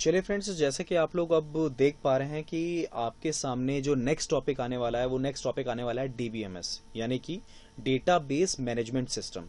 चलिए फ्रेंड्स, जैसे कि आप लोग अब देख पा रहे हैं कि आपके सामने जो नेक्स्ट टॉपिक आने वाला है वो नेक्स्ट टॉपिक आने वाला है डीबीएमएस, यानी कि डेटाबेस मैनेजमेंट सिस्टम।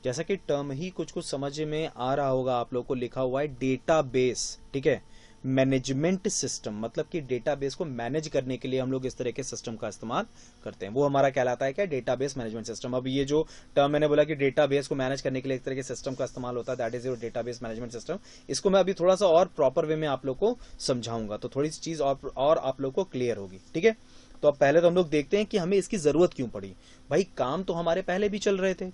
जैसा कि टर्म ही कुछ कुछ समझ में आ रहा होगा, आप लोग को लिखा हुआ है डेटाबेस, ठीक है। मैनेजमेंट सिस्टम मतलब कि डेटाबेस को मैनेज करने के लिए हम लोग इस तरह के सिस्टम का इस्तेमाल करते हैं, वो हमारा कहलाता है क्या, डेटाबेस मैनेजमेंट सिस्टम। अब ये जो टर्म मैंने बोला कि डेटाबेस को मैनेज करने के लिए एक तरह के सिस्टम का इस्तेमाल होता है, that is your database management system. इसको मैं अभी थोड़ा सा और प्रॉपर वे में आप लोग को समझाऊंगा, तो थोड़ी सी चीज और आप लोग को क्लियर होगी, ठीक है। तो अब पहले तो हम लोग देखते हैं कि हमें इसकी जरूरत क्यों पड़ी। भाई काम तो हमारे पहले भी चल रहे थे,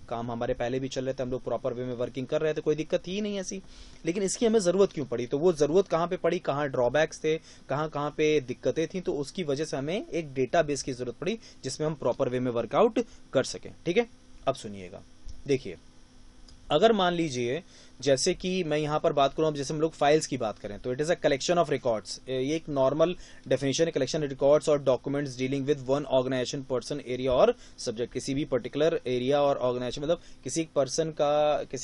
हम लोग प्रॉपर वे में वर्किंग कर रहे थे, कोई दिक्कत ही नहीं ऐसी। लेकिन इसकी हमें जरूरत क्यों पड़ी, तो वो जरूरत कहाँ पे पड़ी, कहाँ ड्रॉबैक्स थे, कहाँ कहाँ पे दिक्कतें थी, तो उसकी वजह से हमें एक डेटाबेस की जरूरत पड़ी जिसमें हम प्रॉपर वे में वर्कआउट कर सकें, ठीक है। अब सुनिएगा, देखिए, अगर मान लीजिए जैसे कि मैं यहां पर बात करूं, अब जैसे हम लोग फाइल्स की बात करें तो it is a collection of records. ये एक नॉर्मल डेफिनेशन है, कलेक्शन रिकॉर्ड्स और documents dealing with one organisation, person, area और सब्जेक्ट। किसी भी पर्टिकुलर एरिया और ऑर्गेनाइजेशन, मतलब किसी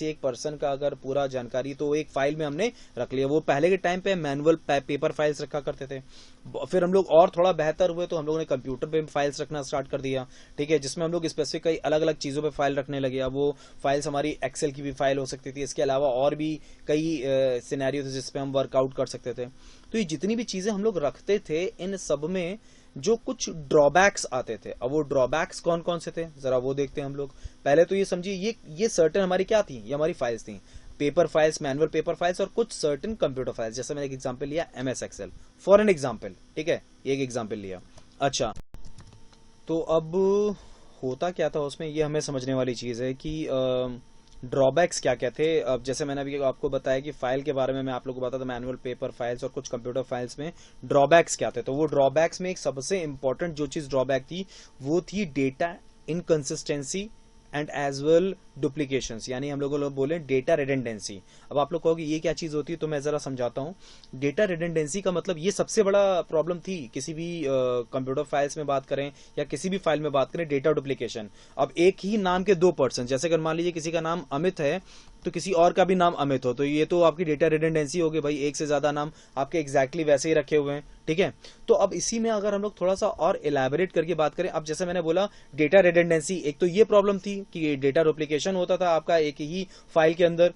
एक पर्सन का अगर पूरा जानकारी तो एक फाइल में हमने रख लिया। वो पहले के टाइम पे मैनुअल पेपर फाइल्स रखा करते थे, फिर हम लोग और थोड़ा बेहतर हुए तो हम लोगों ने कंप्यूटर पे फाइल्स रखना स्टार्ट कर दिया, ठीक है, जिसमें हम लोग स्पेसिफिक कई अलग अलग चीजों पे फाइल रखने लगे। अब वो फाइल्स हमारी एक्सेल की भी फाइल हो सकती थी, इसके अलावा और भी कई सिनेरियो थे जिसपे हम वर्कआउट कर सकते थे। तो ये जितनी भी चीजें हम लोग रखते थे, इन सब में जो कुछ ड्रॉबैक्स आते थे, अब वो ड्रॉबैक्स कौन कौन से थे जरा वो देखते हैं हम लोग। पहले तो ये समझिए, ये सर्टेन हमारी क्या थी, ये हमारी फाइल्स थी, paper files, manual paper files और कुछ सर्टेन कंप्यूटर फाइल्स। जैसे मैंने एक एग्जांपल लिया MS Excel for an example, ठीक है, एक एग्जांपल लिया। अच्छा, तो अब होता क्या था उसमें, ये हमें समझने वाली चीज है कि ड्रॉबैक्स क्या क्या थे। अब जैसे मैंने अभी आपको बताया कि फाइल के बारे में मैं आप लोगों को बताता था, मैनुअल पेपर फाइल्स और कुछ कंप्यूटर फाइल्स में ड्रॉबैक्स क्या थे। तो वो ड्रॉबैक्स में एक सबसे इंपॉर्टेंट जो चीज ड्रॉबैक थी वो थी data inconsistency and as well duplications, यानी हम लोग बोले डेटा रिडंडेंसी। अब आप लोग कहोगे ये क्या चीज होती है, तो मैं जरा समझाता हूँ। डेटा रिडंडेंसी का मतलब ये सबसे बड़ा प्रॉब्लम थी किसी भी कंप्यूटर फाइल्स में बात करें या किसी भी फाइल में बात करें, डेटा डुप्लीकेशन। अब एक ही नाम के दो पर्सन, जैसे अगर मान लीजिए किसी का नाम अमित है तो किसी और का भी नाम अमित हो, तो ये तो आपकी डेटा रिडंडेंसी होगी, भाई एक से ज्यादा नाम आपके एग्जैक्टली वैसे ही रखे हुए हैं, ठीक है। तो अब इसी में अगर हम लोग थोड़ा सा और इलेबोरेट करके बात करें, अब जैसे मैंने बोला डेटा रिडंडेंसी, एक तो ये प्रॉब्लम थी कि डेटा डुप्लीकेशन होता था आपका एक ही फाइल के अंदर।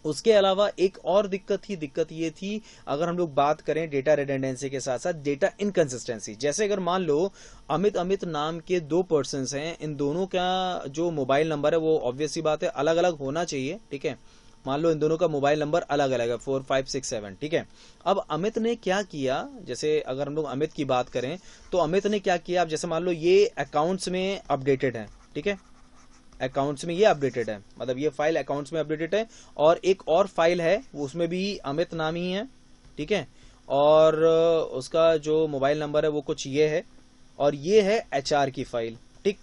उसके अलावा एक और दिक्कत ये थी, अगर हम लोग बात करें डेटा रिडंडेंसी के साथ साथ डेटा इनकंसिस्टेंसी। जैसे अगर मान लो अमित नाम के दो पर्सन हैं, इन दोनों का जो मोबाइल नंबर है वो ऑब्वियस सी बात है अलग अलग होना चाहिए, ठीक है। मान लो इन दोनों का मोबाइल नंबर अलग अलग है, 4567, ठीक है। अब अमित ने क्या किया, जैसे अगर हम लोग अमित की बात करें तो अमित ने क्या किया, अब जैसे मान लो ये अकाउंट्स में अपडेटेड है, ठीक है, अकाउंट्स में ये अपडेटेड है, मतलब ये फाइल अकाउंट्स में अपडेटेड है, और एक और फाइल है वो उसमें भी अमित नाम ही है, ठीक है, और उसका जो मोबाइल नंबर है वो कुछ ये है, और ये है एचआर की फाइल, ठीक।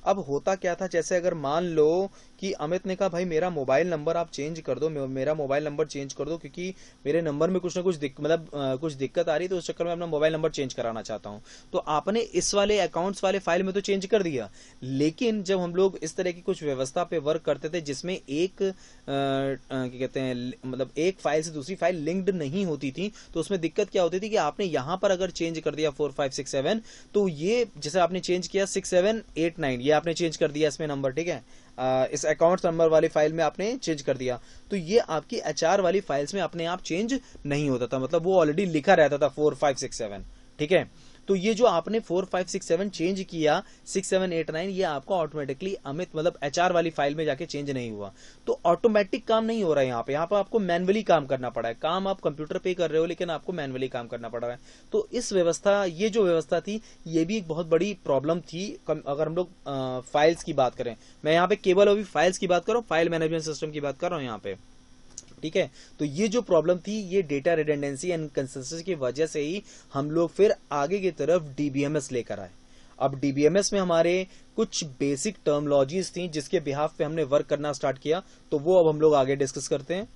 अब होता क्या था, जैसे अगर मान लो कि अमित ने कहा भाई मेरा मोबाइल नंबर आप चेंज कर दो, मेरा मोबाइल नंबर चेंज कर दो, क्योंकि मेरे नंबर में कुछ ना कुछ कुछ दिक्कत आ रही है, तो उस चक्कर में अपना मोबाइल नंबर चेंज कराना चाहता हूं। तो आपने इस वाले अकाउंट्स वाले फाइल में तो चेंज कर दिया, लेकिन जब हम लोग इस तरह की कुछ व्यवस्था पे वर्क करते थे जिसमें एक क्या कहते हैं, मतलब एक फाइल से दूसरी फाइल लिंक्ड नहीं होती थी, तो उसमें दिक्कत क्या होती थी कि आपने यहां पर अगर चेंज कर दिया 4567, तो ये जैसे आपने चेंज किया 6789, ये आपने चेंज कर दिया इसमें नंबर, ठीक है, इस अकाउंट नंबर वाली फाइल में आपने चेंज कर दिया, तो ये आपकी एचआर वाली फाइल्स में अपने आप चेंज नहीं होता था, मतलब वो ऑलरेडी लिखा रहता था 4567, ठीक है। तो ये जो आपने 4567 चेंज किया 6789, ये आपको ऑटोमेटिकली अमित मतलब एचआर वाली फाइल में जाके चेंज नहीं हुआ। तो ऑटोमेटिक काम नहीं हो रहा है यहाँ पे आपको मैनुअली काम करना पड़ा है। काम आप कंप्यूटर पे कर रहे हो लेकिन आपको मैनुअली काम करना पड़ रहा है। तो इस व्यवस्था, ये जो व्यवस्था थी, ये भी एक बहुत बड़ी प्रॉब्लम थी। अगर हम लोग फाइल्स की बात करें, मैं यहाँ पे केवल अभी फाइल्स की बात कर रहा हूँ, फाइल मैनेजमेंट सिस्टम की बात कर रहा हूँ यहाँ पे, ठीक है। तो ये जो प्रॉब्लम थी, ये डेटा रिडंडेंसी एंड कंसिस्टेंसी की वजह से ही हम लोग फिर आगे की तरफ डीबीएमएस लेकर आए। अब डीबीएमएस में हमारे कुछ बेसिक टर्मोलॉजीज थी जिसके बिहाफ पे हमने वर्क करना स्टार्ट किया, तो वो अब हम लोग आगे डिस्कस करते हैं।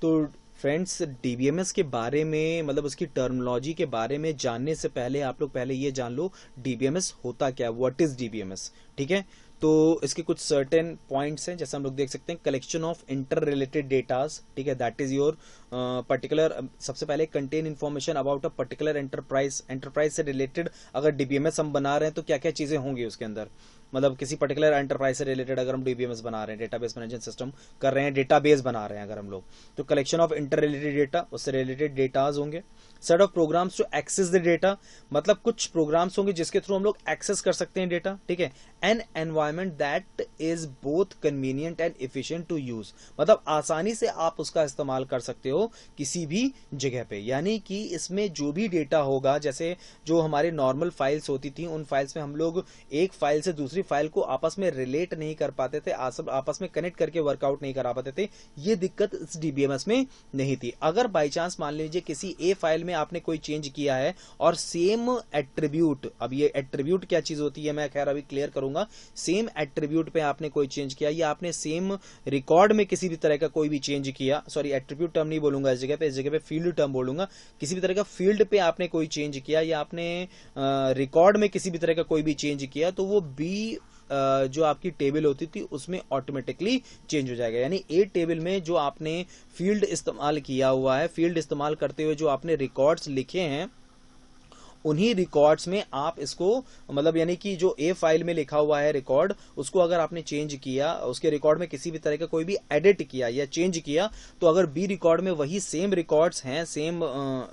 तो फ्रेंड्स, डीबीएमएस के बारे में, मतलब उसकी टर्मिनोलॉजी के बारे में जानने से पहले आप लोग पहले ये जान लो डीबीएमएस होता क्या है, व्हाट इज डीबीएमएस, ठीक है। तो इसके कुछ सर्टेन पॉइंट्स हैं, जैसे हम लोग देख सकते हैं collection of inter related datas, ठीक है, दैट इज योर पर्टिकुलर। सबसे पहले contain information about a particular enterprise, enterprise से रिलेटेड अगर डीबीएमएस हम बना रहे हैं तो क्या क्या चीजें होंगी उसके अंदर, मतलब किसी पर्टिकुलर एंटरप्राइज से रिलेटेड अगर हम डीबीएमएस बना रहे हैं, डेटाबेस मैनेजमेंट सिस्टम कर रहे हैं, डेटाबेस बना रहे हैं अगर हम लोग, तो collection of inter related data, उससे रिलेटेड डेटाज होंगे। Set of programs to access the data, मतलब कुछ प्रोग्राम्स होंगे जिसके थ्रू हम लोग एक्सेस कर सकते हैं डेटा, ठीक है। An environment that is both convenient and efficient to use, मतलब आसानी से आप उसका इस्तेमाल कर सकते हो किसी भी जगह पे, यानी कि इसमें जो भी डेटा होगा, जैसे जो हमारे नॉर्मल फाइल्स होती थी, उन फाइल्स में हम लोग एक फाइल से दूसरी फाइल को आपस में रिलेट नहीं कर पाते थे, आपस में कनेक्ट करके वर्कआउट नहीं करा पाते थे, ये दिक्कत इस डीबीएमएस में नहीं थी। अगर बाई चांस मान लीजिए किसी ए फाइल में आपने कोई चेंज किया है और सेम एट्रीब्यूट, अब ये एट्रीब्यूट क्या चीज होती है मैं खैर अभी क्लियर करूंगा, सेम एट्रीब्यूट पे आपने कोई चेंज किया या आपने सेम रिकॉर्ड में किसी भी तरह का कोई भी चेंज किया, सॉरी एट्रीब्यूट टर्म नहीं बोलूंगा इस जगह पे फील्ड टर्म बोलूंगा, किसी भी तरह का फील्ड पे आपने कोई चेंज किया या आपने रिकॉर्ड में किसी भी तरह का कोई भी चेंज किया, तो वो बी जो आपकी टेबल होती थी उसमें ऑटोमेटिकली चेंज हो जाएगा। यानी ए टेबल में जो आपने फील्ड इस्तेमाल किया हुआ है, फील्ड इस्तेमाल करते हुए जो आपने रिकॉर्ड्स लिखे हैं, उन्हीं रिकॉर्ड्स में आप इसको, मतलब यानी कि जो ए फाइल में लिखा हुआ है रिकॉर्ड, उसको अगर आपने चेंज किया, उसके रिकॉर्ड में किसी भी तरह का कोई भी एडिट किया या चेंज किया, तो अगर बी रिकॉर्ड में वही सेम रिकॉर्ड्स हैं सेम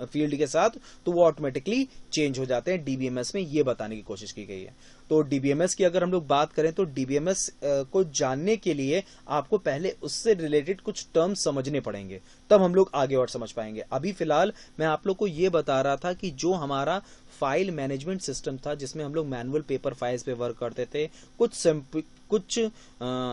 फील्ड के साथ, तो वो ऑटोमेटिकली चेंज हो जाते हैं डीबीएमएस में, ये बताने की कोशिश की गई है। तो डीबीएमएस की अगर हम लोग बात करें तो डीबीएमएस को जानने के लिए आपको पहले उससे रिलेटेड कुछ टर्म्स समझने पड़ेंगे, तब हम लोग आगे और समझ पाएंगे। अभी फिलहाल मैं आप लोग को ये बता रहा था कि जो हमारा फाइल मैनेजमेंट सिस्टम था, जिसमें हम लोग मैनुअल पेपर फाइल्स पे वर्क करते थे, कुछ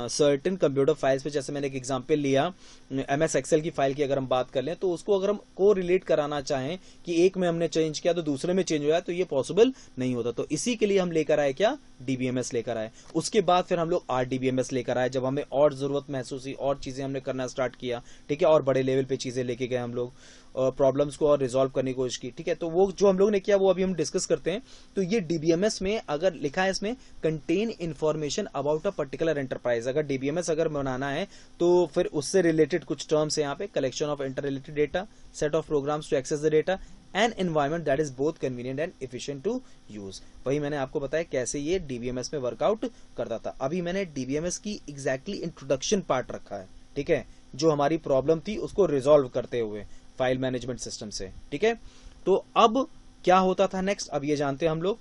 सर्टेन कंप्यूटर फाइल्स पे, जैसे मैंने एक एग्जांपल लिया एमएस एक्सेल की फाइल की अगर हम बात कर लें, तो उसको अगर हम को रिलेट कराना चाहें कि एक में हमने चेंज किया तो दूसरे में चेंज हो जाए, तो ये पॉसिबल नहीं होता। तो इसी के लिए हम लेकर आए क्या, डीबीएमएस लेकर आए। उसके बाद फिर हम लोग आरडीबीएमएस लेकर आए, जब हमें और जरूरत महसूस हुई और चीजें हमने करना स्टार्ट किया, ठीक है, और बड़े लेवल पे चीजें लेके गए हम लोग, प्रॉब्लम्स को और रिजॉल्व करने की कोशिश की, ठीक है। तो वो जो हम लोग ने किया वो अभी हम डिस्कस करते हैं। तो ये डीबीएमएस में अगर लिखा है, इसमें contain information about a particular enterprise, अगर डीबीएमएस अगर बनाना है तो फिर उससे रिलेटेड कुछ टर्म्स है यहाँ पे, collection of inter related data, set of programs to access the data, an environment that is both convenient and efficient to use. वही मैंने आपको बताया कैसे ये डीबीएमएस में वर्कआउट करता था। अभी मैंने डीबीएमएस की एग्जैक्टली इंट्रोडक्शन पार्ट रखा है, ठीक है, जो हमारी प्रॉब्लम थी उसको रिजॉल्व करते हुए फाइल मैनेजमेंट सिस्टम से, ठीक है। तो अब क्या होता था नेक्स्ट, अब ये जानते हैं हम लोग।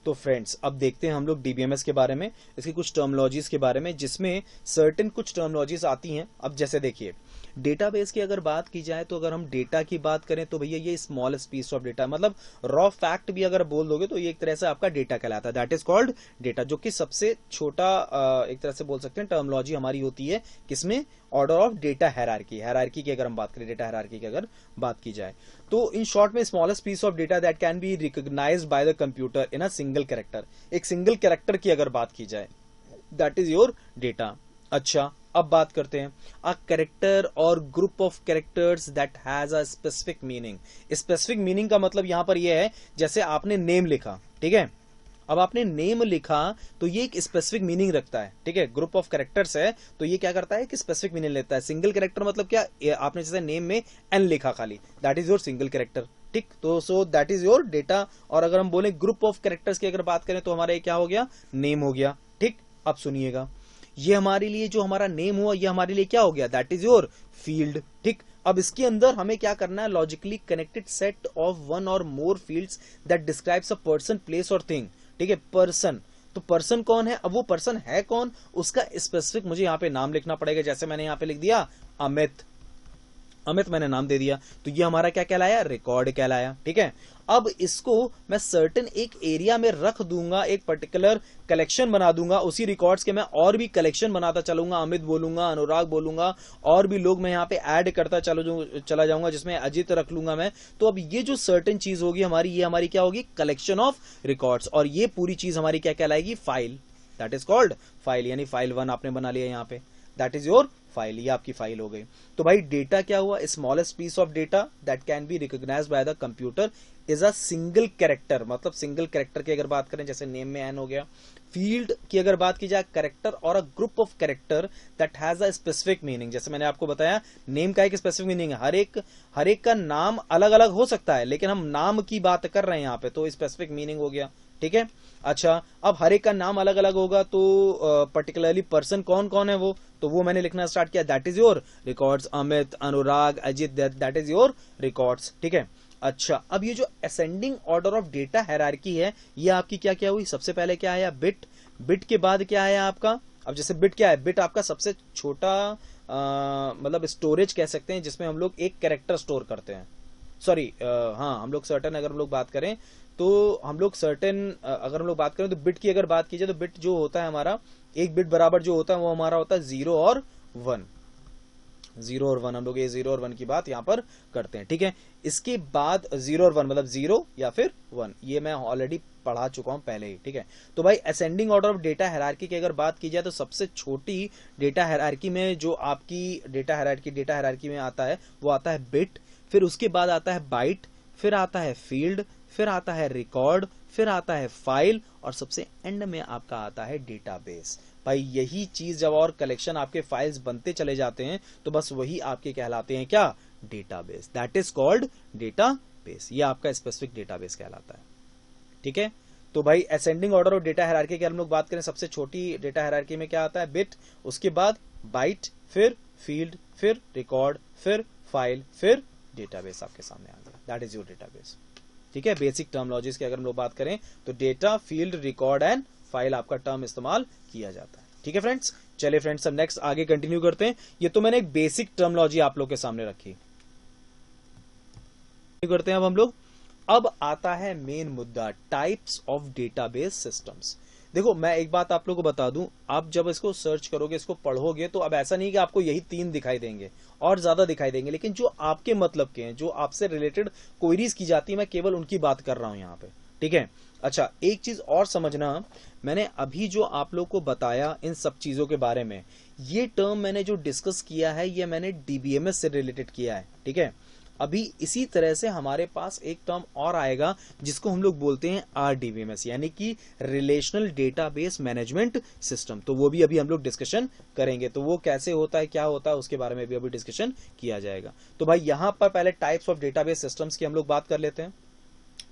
तो फ्रेंड्स अब देखते हैं हम लोग डीबीएमएस के बारे में, इसकी कुछ टर्मिनोलॉजीज के बारे में, जिसमें सर्टेन कुछ टर्मिनोलॉजीज आती हैं। अब जैसे देखिए डेटाबेस की अगर बात की जाए, तो अगर हम डेटा की बात करें तो भैया ये स्मॉलेस्ट पीस ऑफ डेटा, मतलब रॉ फैक्ट भी अगर बोल दोगे तो ये एक तरह से आपका डेटा कहलाता है, दैट इज कॉल्ड डेटा, जो कि सबसे छोटा एक तरह से बोल सकते हैं टर्मिनोलॉजी हमारी होती है किसमें, ऑर्डर ऑफ डेटा हायरार्की की अगर हम बात करें, डेटा हायरार्की की अगर बात की जाए, तो इन शॉर्ट में smallest piece of data that can be recognised by the computer in a single character, एक सिंगल कैरेक्टर की अगर बात की जाए, दैट इज योर डेटा। अच्छा अब बात करते हैं अ कैरेक्टर और group of characters that has a specific meaning. Specific meaning का मतलब यहां पर यह है, जैसे आपने नेम लिखा, ठीक है, अब आपने नेम लिखा तो ये एक स्पेसिफिक मीनिंग रखता है, ठीक है, ग्रुप ऑफ कैरेक्टर्स है तो ये क्या करता है कि स्पेसिफिक मीनिंग लेता है। सिंगल कैरेक्टर मतलब क्या, आपने जैसे नेम में एन लिखा खाली, that is your single character, ठीक, तो सो दैट इज योर डेटा। और अगर हम बोले ग्रुप ऑफ कैरेक्टर्स की अगर बात करें तो हमारा ये क्या हो गया, नेम हो गया, ठीक। अब सुनिएगा, ये हमारे लिए जो हमारा नेम हुआ ये हमारे लिए क्या हो गया, दैट इज योर फील्ड, ठीक। अब इसके अंदर हमें क्या करना है, logically connected set of one और more fields that describes a person, place और थिंग, ठीक है। पर्सन, तो पर्सन कौन है, अब वो पर्सन है कौन, उसका स्पेसिफिक मुझे यहाँ पे नाम लिखना पड़ेगा। जैसे मैंने यहाँ पे लिख दिया अमित, अमित मैंने नाम दे दिया, तो ये हमारा क्या कहलाया, रिकॉर्ड कहलाया, ठीक है। अब इसको मैं सर्टेन एक एरिया में रख दूंगा, एक पर्टिकुलर कलेक्शन बना दूंगा, उसी रिकॉर्ड्स के मैं और भी कलेक्शन बनाता चलूंगा, अमित बोलूंगा, अनुराग बोलूंगा, और भी लोग मैं यहाँ पे ऐड करता चला जाऊंगा, जिसमें अजित रख लूंगा मैं। तो अब ये जो सर्टेन चीज होगी हमारी, ये हमारी क्या होगी, कलेक्शन ऑफ रिकॉर्ड्स, और ये पूरी चीज हमारी क्या कहलाएगी, file, that is called file, यानी फाइल 1 आपने बना लिया यहाँ पे। दैट इज योर फाइल, ये आपकी फाइल हो गई। तो भाई डेटा क्या हुआ, smallest piece of data that can be recognised by the computer is a single character, मतलब सिंगल कैरेक्टर की अगर बात करें जैसे नेम में एन हो गया। फील्ड की अगर बात की जाए, कैरेक्टर और a group of character that has a specific meaning. जैसे मैंने आपको बताया नेम का एक स्पेसिफिक मीनिंग है, हर एक का नाम अलग अलग हो सकता है, लेकिन हम नाम की बात कर रहे हैं यहाँ पे, तो स्पेसिफिक मीनिंग हो गया, ठीक है। अच्छा, अब हर एक का नाम अलग अलग होगा तो पर्टिकुलरली पर्सन कौन कौन है वो, तो वो मैंने लिखना स्टार्ट किया, that is your records, Amit, Anurag, Ajit, that is your records, ठीक है। अच्छा, अब ये जो ascending order of data hierarchy है, ये आपकी क्या क्या हुई, सबसे पहले क्या आया बिट, बिट के बाद क्या आया आपका, अब जैसे बिट क्या है, बिट आपका सबसे छोटा मतलब स्टोरेज कह सकते हैं जिसमें हम लोग एक कैरेक्टर स्टोर करते हैं, सॉरी हाँ हम लोग सर्टेन अगर हम लोग बात करें तो हम लोग सर्टेन अगर हम लोग बात करें तो बिट की अगर बात की जाए तो बिट जो होता है हमारा, एक बिट बराबर जो होता है वो हमारा होता है 0 और 1, 0 और 1, हम लोग ये 0 और 1 की बात यहां पर करते हैं, ठीक है। इसके बाद 0 और 1 मतलब 0 या फिर 1, ये मैं ऑलरेडी पढ़ा चुका हूं पहले ही, ठीक है। तो भाई ascending order of data hierarchy की अगर बात की जाए तो सबसे छोटी डेटा हायरार्की में जो आपकी डेटा हायरार्की में आता है वो आता है बिट, फिर उसके बाद आता है बाइट, फिर आता है फील्ड, फिर आता है रिकॉर्ड, फिर आता है फाइल, और सबसे एंड में आपका आता है डेटाबेस। भाई यही चीज जब और कलेक्शन आपके फाइल्स बनते चले जाते हैं तो बस वही आपके कहलाते हैं क्या, database, that is called database, ये आपका स्पेसिफिक डेटाबेस कहलाता है, ठीक है। तो भाई ascending order of data hierarchy की हम लोग बात करें, सबसे छोटी डेटा हायरार्की में क्या आता है बिट, उसके बाद बाइट, फिर फील्ड, फिर रिकॉर्ड, फिर फाइल, फिर डेटाबेस आपके सामने आ गया, दैट इज योर डेटाबेस, ठीक है। बेसिक टर्मोलॉजीज की अगर हम लोग बात करें तो data, field, record and file आपका टर्म इस्तेमाल किया जाता है, ठीक है फ्रेंड्स। चलिए फ्रेंड्स, अब नेक्स्ट आगे कंटिन्यू करते हैं। ये तो मैंने एक बेसिक टर्मोलॉजी आप लोग के सामने रखी, करते हैं अब हम लोग। अब आता है मेन मुद्दा, टाइप्स ऑफ डेटाबेस सिस्टम्स। देखो मैं एक बात आप लोगों को बता दूं, आप जब इसको सर्च करोगे, इसको पढ़ोगे, तो अब ऐसा नहीं कि आपको यही 3 दिखाई देंगे, और ज्यादा दिखाई देंगे, लेकिन जो आपके मतलब के हैं, जो आपसे रिलेटेड क्वेरीज की जाती है, मैं केवल उनकी बात कर रहा हूं यहाँ पे, ठीक है। अच्छा, एक चीज और समझना, मैंने अभी जो आप लोग को बताया इन सब चीजों के बारे में, ये टर्म मैंने जो डिस्कस किया है ये मैंने डीबीएमएस से रिलेटेड किया है, ठीक है। अभी इसी तरह से हमारे पास एक टर्म और आएगा जिसको हम लोग बोलते हैं आरडीबीएमएस, यानी कि रिलेशनल डेटाबेस मैनेजमेंट सिस्टम, तो वो भी अभी हम लोग डिस्कशन करेंगे, तो वो कैसे होता है, क्या होता है, उसके बारे में भी अभी डिस्कशन किया जाएगा। तो भाई यहां पर पहले टाइप्स ऑफ डेटाबेस सिस्टम्स की हम लोग बात कर लेते हैं,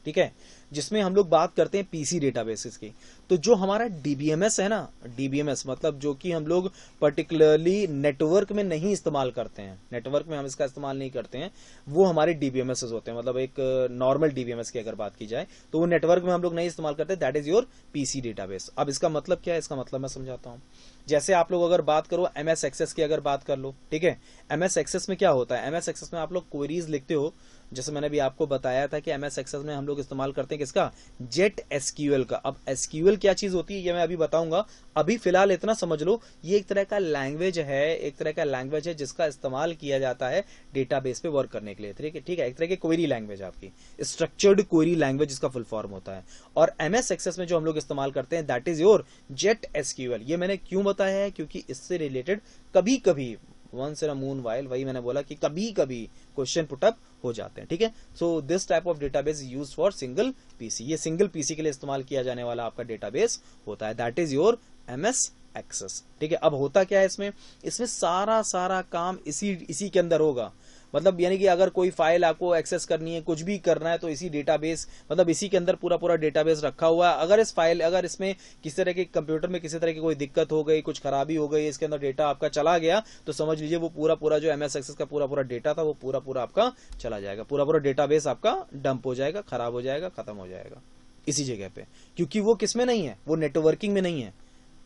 ठीक है, जिसमें हम लोग बात करते हैं पीसी डेटाबेसेस की। तो जो हमारा डीबीएमएस है ना, डीबीएमएस मतलब जो कि हम लोग पर्टिकुलरली नेटवर्क में नहीं इस्तेमाल करते हैं, नेटवर्क में हम इसका इस्तेमाल नहीं करते हैं, वो हमारे डीबीएमएस होते हैं। मतलब एक नॉर्मल डीबीएमएस की अगर बात की जाए तो वो नेटवर्क में हम लोग नहीं इस्तेमाल करते, that is your PC database. अब इसका मतलब क्या है, इसका मतलब मैं समझाता हूँ। जैसे आप लोग अगर बात करो एमएस एक्सेस की अगर बात कर लो, ठीक है, एमएस एक्सेस में क्या होता है, एमएस एक्सेस में आप लोग क्वेरीज लिखते हो, जैसे मैंने भी आपको बताया था कि एमएस एक्सेस में हम लोग इस्तेमाल करते हैं किसका, जेट एसक्यूएल का। अब एसक्यूएल क्या चीज होती है ये मैं अभी बताऊंगा, अभी फिलहाल इतना समझ लो, ये एक तरह का लैंग्वेज है, एक तरह का लैंग्वेज है जिसका इस्तेमाल किया जाता है डेटाबेस पे वर्क करने के लिए, ठीक है, एक तरह की क्वेरी लैंग्वेज आपकी, स्ट्रक्चर्ड क्वेरी लैंग्वेज इसका फुल फॉर्म होता है। और एमएस एक्सेस में जो हम लोग इस्तेमाल करते हैं that is your jet SQL. ये मैंने क्यों बताया है, क्योंकि इससे रिलेटेड कभी कभी once in a moon while, वही मैंने बोला कि कभी कभी क्वेश्चन पुटअप हो जाते हैं, ठीक है। So this type of database used for single PC, ये सिंगल पीसी के लिए इस्तेमाल किया जाने वाला आपका डेटाबेस होता है, that is your MS Access, ठीक है। अब होता क्या है इसमें सारा काम इसी के अंदर होगा। मतलब यानी कि अगर कोई फाइल आपको एक्सेस करनी है, कुछ भी करना है, तो इसी डेटाबेस मतलब इसी के अंदर पूरा डेटाबेस रखा हुआ है। अगर इसमें किसी तरह के कंप्यूटर में किसी तरह की कोई दिक्कत हो गई, कुछ खराबी हो गई, इसके अंदर डेटा आपका चला गया, तो समझ लीजिए वो पूरा जो एमएस एक्सेस का पूरा डेटा था वो पूरा आपका चला जाएगा, पूरा डेटाबेस आपका डंप हो जाएगा, खराब हो जाएगा, खत्म हो जाएगा इसी जगह पे, क्योंकि वो किसमें नहीं है, वो नेटवर्किंग में नहीं है,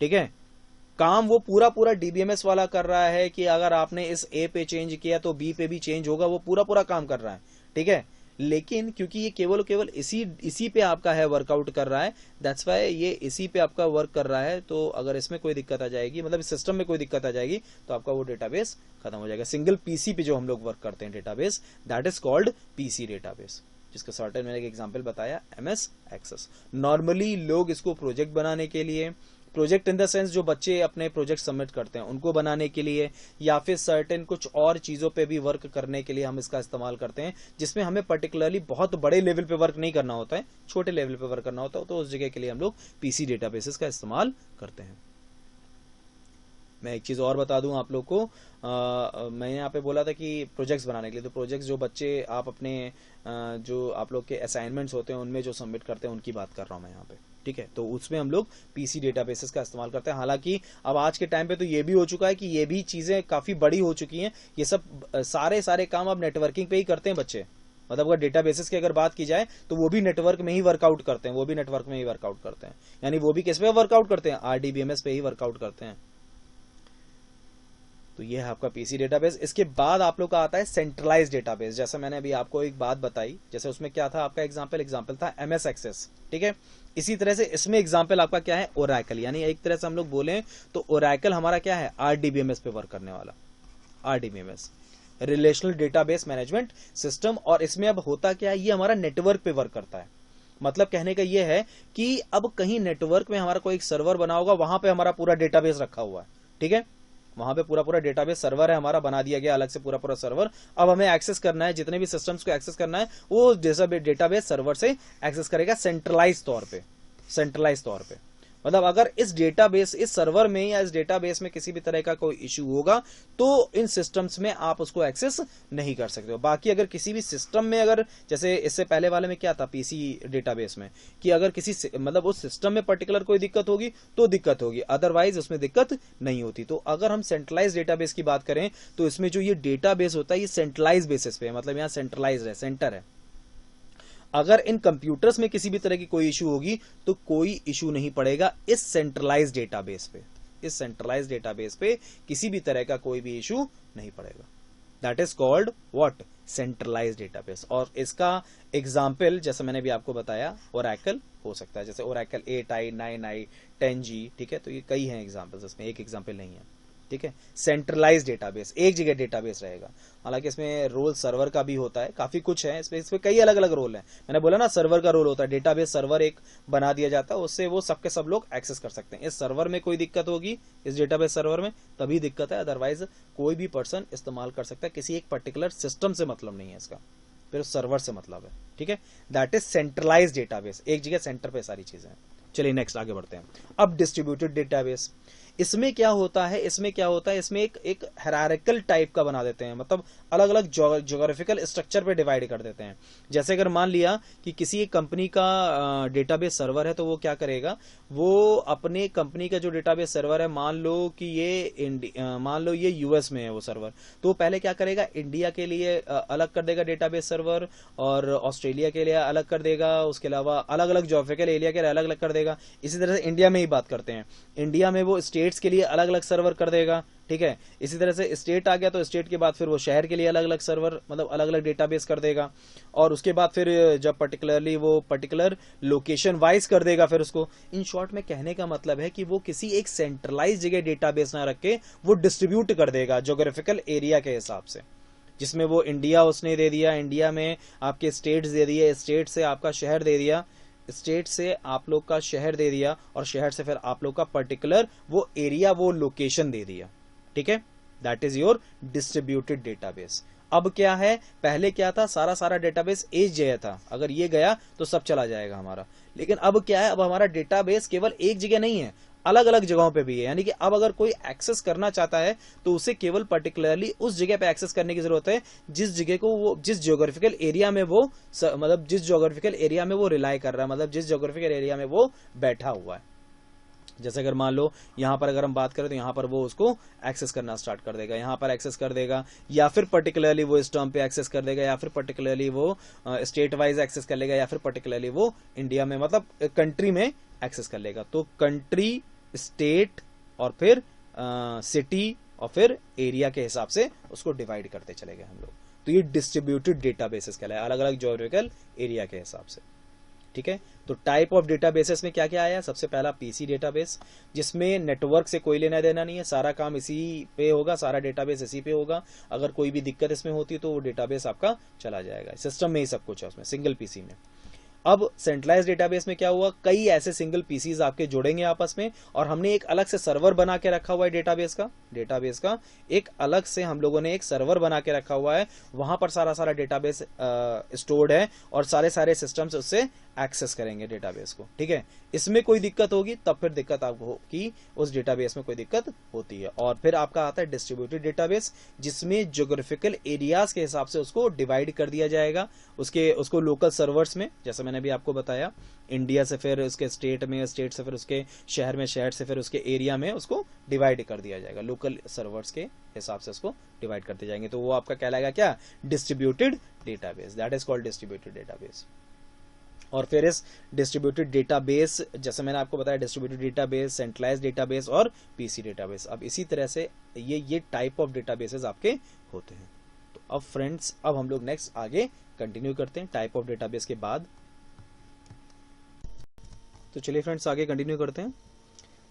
ठीक है। काम वो पूरा डीबीएमएस वाला कर रहा है कि अगर आपने इस ए पे चेंज किया तो बी पे भी चेंज होगा, वो पूरा काम कर रहा है, ठीक है। लेकिन क्योंकि ये केवल इसी पे आपका है, वर्कआउट कर रहा है, दैट्स वाई ये इसी पे आपका वर्क कर रहा है। तो अगर इसमें कोई दिक्कत आ जाएगी, मतलब इस सिस्टम में कोई दिक्कत आ जाएगी, तो आपका वो डेटाबेस खत्म हो जाएगा। सिंगल पीसी पे जो हम लोग वर्क करते हैं database, that is called PC database, जिसका शॉर्टहैंड मैंने एक एग्जांपल बताया एमएस एक्सेस। नॉर्मली लोग इसको प्रोजेक्ट बनाने के लिए, प्रोजेक्ट इन द सेंस जो बच्चे अपने प्रोजेक्ट सबमिट करते हैं उनको बनाने के लिए, या फिर सर्टेन कुछ और चीजों पे भी वर्क करने के लिए हम इसका इस्तेमाल करते हैं, जिसमें हमें पर्टिकुलरली बहुत बड़े लेवल पे वर्क नहीं करना होता है, छोटे लेवल पे वर्क करना होता है, तो उस जगह के लिए हम लोग पीसी डेटाबेसेस का इस्तेमाल करते हैं। मैं एक चीज और बता दूं आप लोग को, मैं यहाँ पे बोला था कि प्रोजेक्ट्स बनाने के लिए, तो प्रोजेक्ट्स जो बच्चे आप अपने जो आप लोग के असाइनमेंट्स होते हैं उनमें जो सबमिट करते हैं उनकी बात कर रहा हूं मैं यहाँ पे, ठीक है। तो उसमें हम लोग पीसी डेटाबेसेस का इस्तेमाल करते हैं। हालांकि अब आज के टाइम पे तो ये भी हो चुका है कि ये भी चीजें काफी बड़ी हो चुकी हैं, ये सब सारे काम अब नेटवर्किंग पे ही करते हैं बच्चे। मतलब अगर डेटाबेसेस की अगर बात की जाए तो वो भी नेटवर्क में ही वर्कआउट करते हैं, वो भी नेटवर्क में ही वर्कआउट करते हैं, यानी वो भी किस पे वर्कआउट करते हैं, आरडीबीएमएस पे ही वर्कआउट करते हैं। तो ये है आपका पीसी डेटाबेस। इसके बाद आप लोग का आता है सेंट्रलाइज डेटाबेस। जैसे मैंने अभी आपको एक बात बताई, जैसे उसमें क्या था आपका एग्जांपल था एमएस एक्सेस, ठीक है। इसी तरह से इसमें एग्जांपल आपका क्या है, ओरेकल, यानी एक तरह से हम लोग बोले तो ओरेकल हमारा क्या है, आरडीबीएमएस पे वर्क करने वाला, RDBMS relational database management system. और इसमें अब होता क्या है, ये हमारा नेटवर्क पे वर्क करता है। मतलब कहने का ये है कि अब कहीं नेटवर्क में हमारा कोई एक सर्वर बना होगा, वहां पे हमारा पूरा डेटाबेस रखा हुआ है, ठीक है। वहां पे पूरा डेटाबेस सर्वर है हमारा, बना दिया गया अलग से पूरा सर्वर। अब हमें एक्सेस करना है, जितने भी सिस्टम्स को एक्सेस करना है वो जैसा डेटाबेस सर्वर से एक्सेस करेगा सेंट्रलाइज तौर पे। मतलब अगर इस डेटाबेस, इस सर्वर में या इस डेटाबेस में किसी भी तरह का कोई इश्यू होगा तो इन सिस्टम्स में आप उसको एक्सेस नहीं कर सकते हो। बाकी अगर किसी भी सिस्टम में, अगर जैसे इससे पहले वाले में क्या था पीसी डेटाबेस में, कि अगर किसी मतलब उस सिस्टम में पर्टिकुलर कोई दिक्कत होगी तो दिक्कत होगी, अदरवाइज उसमें दिक्कत नहीं होती। तो अगर हम सेंट्रलाइज डेटाबेस की बात करें तो इसमें जो ये डेटाबेस होता है ये सेंट्रलाइज बेसिस पे, मतलब यहाँ सेंट्रलाइज है, सेंटर है। अगर इन कंप्यूटर्स में किसी भी तरह की कोई इशू होगी तो कोई इशू नहीं पड़ेगा इस सेंट्रलाइज डेटाबेस पे, इस सेंट्रलाइज डेटाबेस पे किसी भी तरह का कोई भी इशू नहीं पड़ेगा। That is called what, centralise database. और इसका एग्जाम्पल जैसे मैंने भी आपको बताया ओरेकल हो सकता है, जैसे ओरेकल 8i 9i 10g, ठीक है। तो ये कई हैं एग्जाम्पल्स, इसमें एक एग्जाम्पल नहीं है, ठीक है। सेंट्रलाइज डेटाबेस, एक जगह डेटाबेस रहेगा। हालांकि इसमें रोल सर्वर का भी होता है, काफी कुछ है इसमें कई अलग अलग रोल हैं। मैंने बोला ना सर्वर का रोल होता है, डेटाबेस सर्वर एक बना दिया जाता है, उससे वो सबके सब लोग एक्सेस कर सकते हैं। इस सर्वर में कोई दिक्कत होगी, इस डेटाबेस सर्वर में तभी दिक्कत है, अदरवाइज कोई भी पर्सन इस्तेमाल कर सकता है। किसी एक पर्टिकुलर सिस्टम से मतलब नहीं है इसका, फिर सर्वर से मतलब है, ठीक है। दैट इज सेंट्रलाइज डेटाबेस, एक जगह सेंटर पे सारी चीजें हैं। चलिए नेक्स्ट आगे बढ़ते हैं। अब डिस्ट्रीब्यूटेड डेटाबेस, इसमें क्या होता है, इसमें एक हायरार्किकल टाइप का बना देते हैं, मतलब अलग अलग ज्योग्राफिकल स्ट्रक्चर पे डिवाइड कर देते हैं। जैसे अगर मान लिया कि किसी एक कंपनी का डेटाबेस सर्वर है, तो वो क्या करेगा, वो अपने कंपनी का जो डेटाबेस सर्वर है, मान लो ये यूएस में है वो सर्वर, तो पहले क्या करेगा, इंडिया के लिए अलग कर देगा डेटाबेस सर्वर, और ऑस्ट्रेलिया के लिए अलग कर देगा, उसके अलावा अलग अलग ज्योग्राफिकल एरिया के लिए अलग अलग कर देगा। इसी तरह से इंडिया में ही बात करते हैं, इंडिया में वो स्टेट्स के लिए अलग अलग सर्वर कर देगा, ठीक है। इसी तरह से स्टेट आ गया तो स्टेट के बाद फिर वो शहर के लिए अलग अलग सर्वर, मतलब अलग अलग डेटाबेस कर देगा। और उसके बाद फिर जब पर्टिकुलर लोकेशन वाइज कर देगा फिर उसको। इन शॉर्ट में कहने का मतलब है कि वो किसी एक सेंट्रलाइज जगह डेटाबेस ना रख के वो डिस्ट्रीब्यूट कर देगा ज्योग्राफिकल एरिया के हिसाब से, जिसमें वो इंडिया उसने दे दिया, इंडिया में आपके स्टेट्स दे दिए, स्टेट से आपका शहर दे दिया, स्टेट से आप लोग का शहर दे दिया, और शहर से फिर आप लोग का पर्टिकुलर वो एरिया, वो लोकेशन दे दिया, ठीक है। That is your distributed database. अब क्या है, पहले क्या था, सारा डेटाबेस एक जगह था, अगर ये गया तो सब चला जाएगा हमारा। लेकिन अब क्या है, अब हमारा डेटाबेस केवल एक जगह नहीं है, अलग अलग जगहों पे भी है। यानी कि अब अगर कोई एक्सेस करना चाहता है तो उसे केवल पर्टिकुलरली उस जगह पे एक्सेस करने की जरूरत है जिस जगह को वो, जिस ज्योग्राफिकल एरिया में वो, मतलब जिस ज्योग्राफिकल एरिया में वो रिलाई कर रहा है, मतलब जिस ज्योग्राफिकल एरिया में वो बैठा हुआ है। जैसे अगर मान लो यहाँ पर अगर हम बात करें तो यहाँ पर वो उसको एक्सेस करना स्टार्ट कर देगा, यहाँ पर एक्सेस कर देगा, या फिर पर्टिकुलरली वो इस टर्म पे एक्सेस कर देगा, या फिर पर्टिकुलरली वो स्टेट वाइज एक्सेस कर लेगा, या फिर पर्टिकुलरली वो इंडिया में, मतलब कंट्री में एक्सेस कर लेगा। तो कंट्री, स्टेट और फिर सिटी और फिर एरिया के हिसाब से उसको डिवाइड करते चले गए हम लोग। तो ये डिस्ट्रीब्यूटेड डेटाबेसेस कहलाए, अलग अलग ज्योग्राफिकल एरिया के हिसाब से, ठीक है। तो टाइप ऑफ डेटाबेसेस में क्या क्या आया, सबसे पहला पीसी डेटाबेस, जिसमें नेटवर्क से कोई लेना देना नहीं है, सारा काम इसी पे होगा, सारा डेटाबेस इसी पे होगा। अगर कोई भी दिक्कत इसमें होती है तो वो डेटाबेस आपका चला जाएगा, सिस्टम में ही सब कुछ है उसमें, सिंगल पीसी में। अब सेंट्रलाइज डेटाबेस में क्या हुआ, कई ऐसे सिंगल पीसीज आपके जुड़ेंगे आपस में, और हमने एक अलग से सर्वर बना के रखा हुआ है डेटाबेस का एक अलग से हम लोगों ने एक सर्वर बना के रखा हुआ है, वहां पर सारा डेटाबेस स्टोर्ड है और सारे सिस्टम्स उससे एक्सेस करेंगे डेटाबेस को। ठीक है, इसमें कोई दिक्कत होगी तब फिर दिक्कत आपको कि उस डेटाबेस में कोई दिक्कत होती है। और फिर आपका आता है डिस्ट्रीब्यूटेड डेटाबेस, जिसमें ज्योग्राफिकल एरियाज के हिसाब से उसको डिवाइड कर दिया जाएगा, उसको लोकल सर्वर्स में, जैसे मैंने भी आपको बताया, इंडिया से फिर उसके स्टेट में, स्टेट से फिर उसके शहर में, शहर से फिर उसके एरिया में उसको डिवाइड कर दिया जाएगा, लोकल सर्वर्स के हिसाब से उसको डिवाइड करते जाएंगे। तो वो आपका कहलाएगा क्या, distributed database, that is called distributed database. और फिर इस डिस्ट्रीब्यूटेड डेटाबेस, जैसे मैंने आपको बताया, डिस्ट्रीब्यूटेड डेटाबेस, सेंट्रलाइज्ड डेटाबेस और पीसी डेटाबेस। अब इसी तरह से ये टाइप ऑफ डेटाबेसेस आपके होते हैं। तो अब फ्रेंड्स, अब हम लोग नेक्स्ट आगे कंटिन्यू करते हैं टाइप ऑफ डेटाबेस के बाद। तो चलिए फ्रेंड्स आगे कंटिन्यू करते हैं।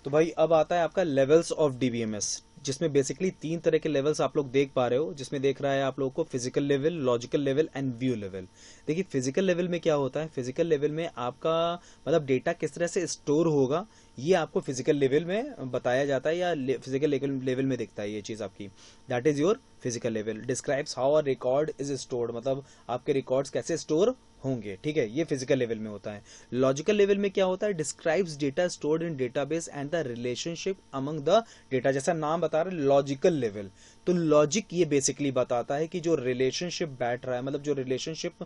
तो भाई अब आता है आपका लेवल्स ऑफ डीबीएमएस, जिसमें बेसिकली 3 तरह के लेवल्स आप लोग देख पा रहे हो, जिसमें देख रहा है आप लोगों को physical level, logical level and view level. देखिए फिजिकल लेवल में क्या होता है, फिजिकल लेवल में आपका मतलब डेटा किस तरह से स्टोर होगा, ये आपको फिजिकल लेवल में बताया जाता है, या फिजिकल लेवल में दिखता है ये चीज आपकी। That is your physical level, describes how a record is stored, मतलब आपके रिकॉर्ड्स कैसे स्टोर होंगे। ठीक है, ये फिजिकल लेवल में होता है। लॉजिकल लेवल में क्या होता है, describes data stored in database and the relationship among the data, जैसा नाम बता रहा है लॉजिकल लेवल। तो लॉजिक ये बेसिकली बताता है कि जो रिलेशनशिप बैठ रहा है, मतलब जो रिलेशनशिप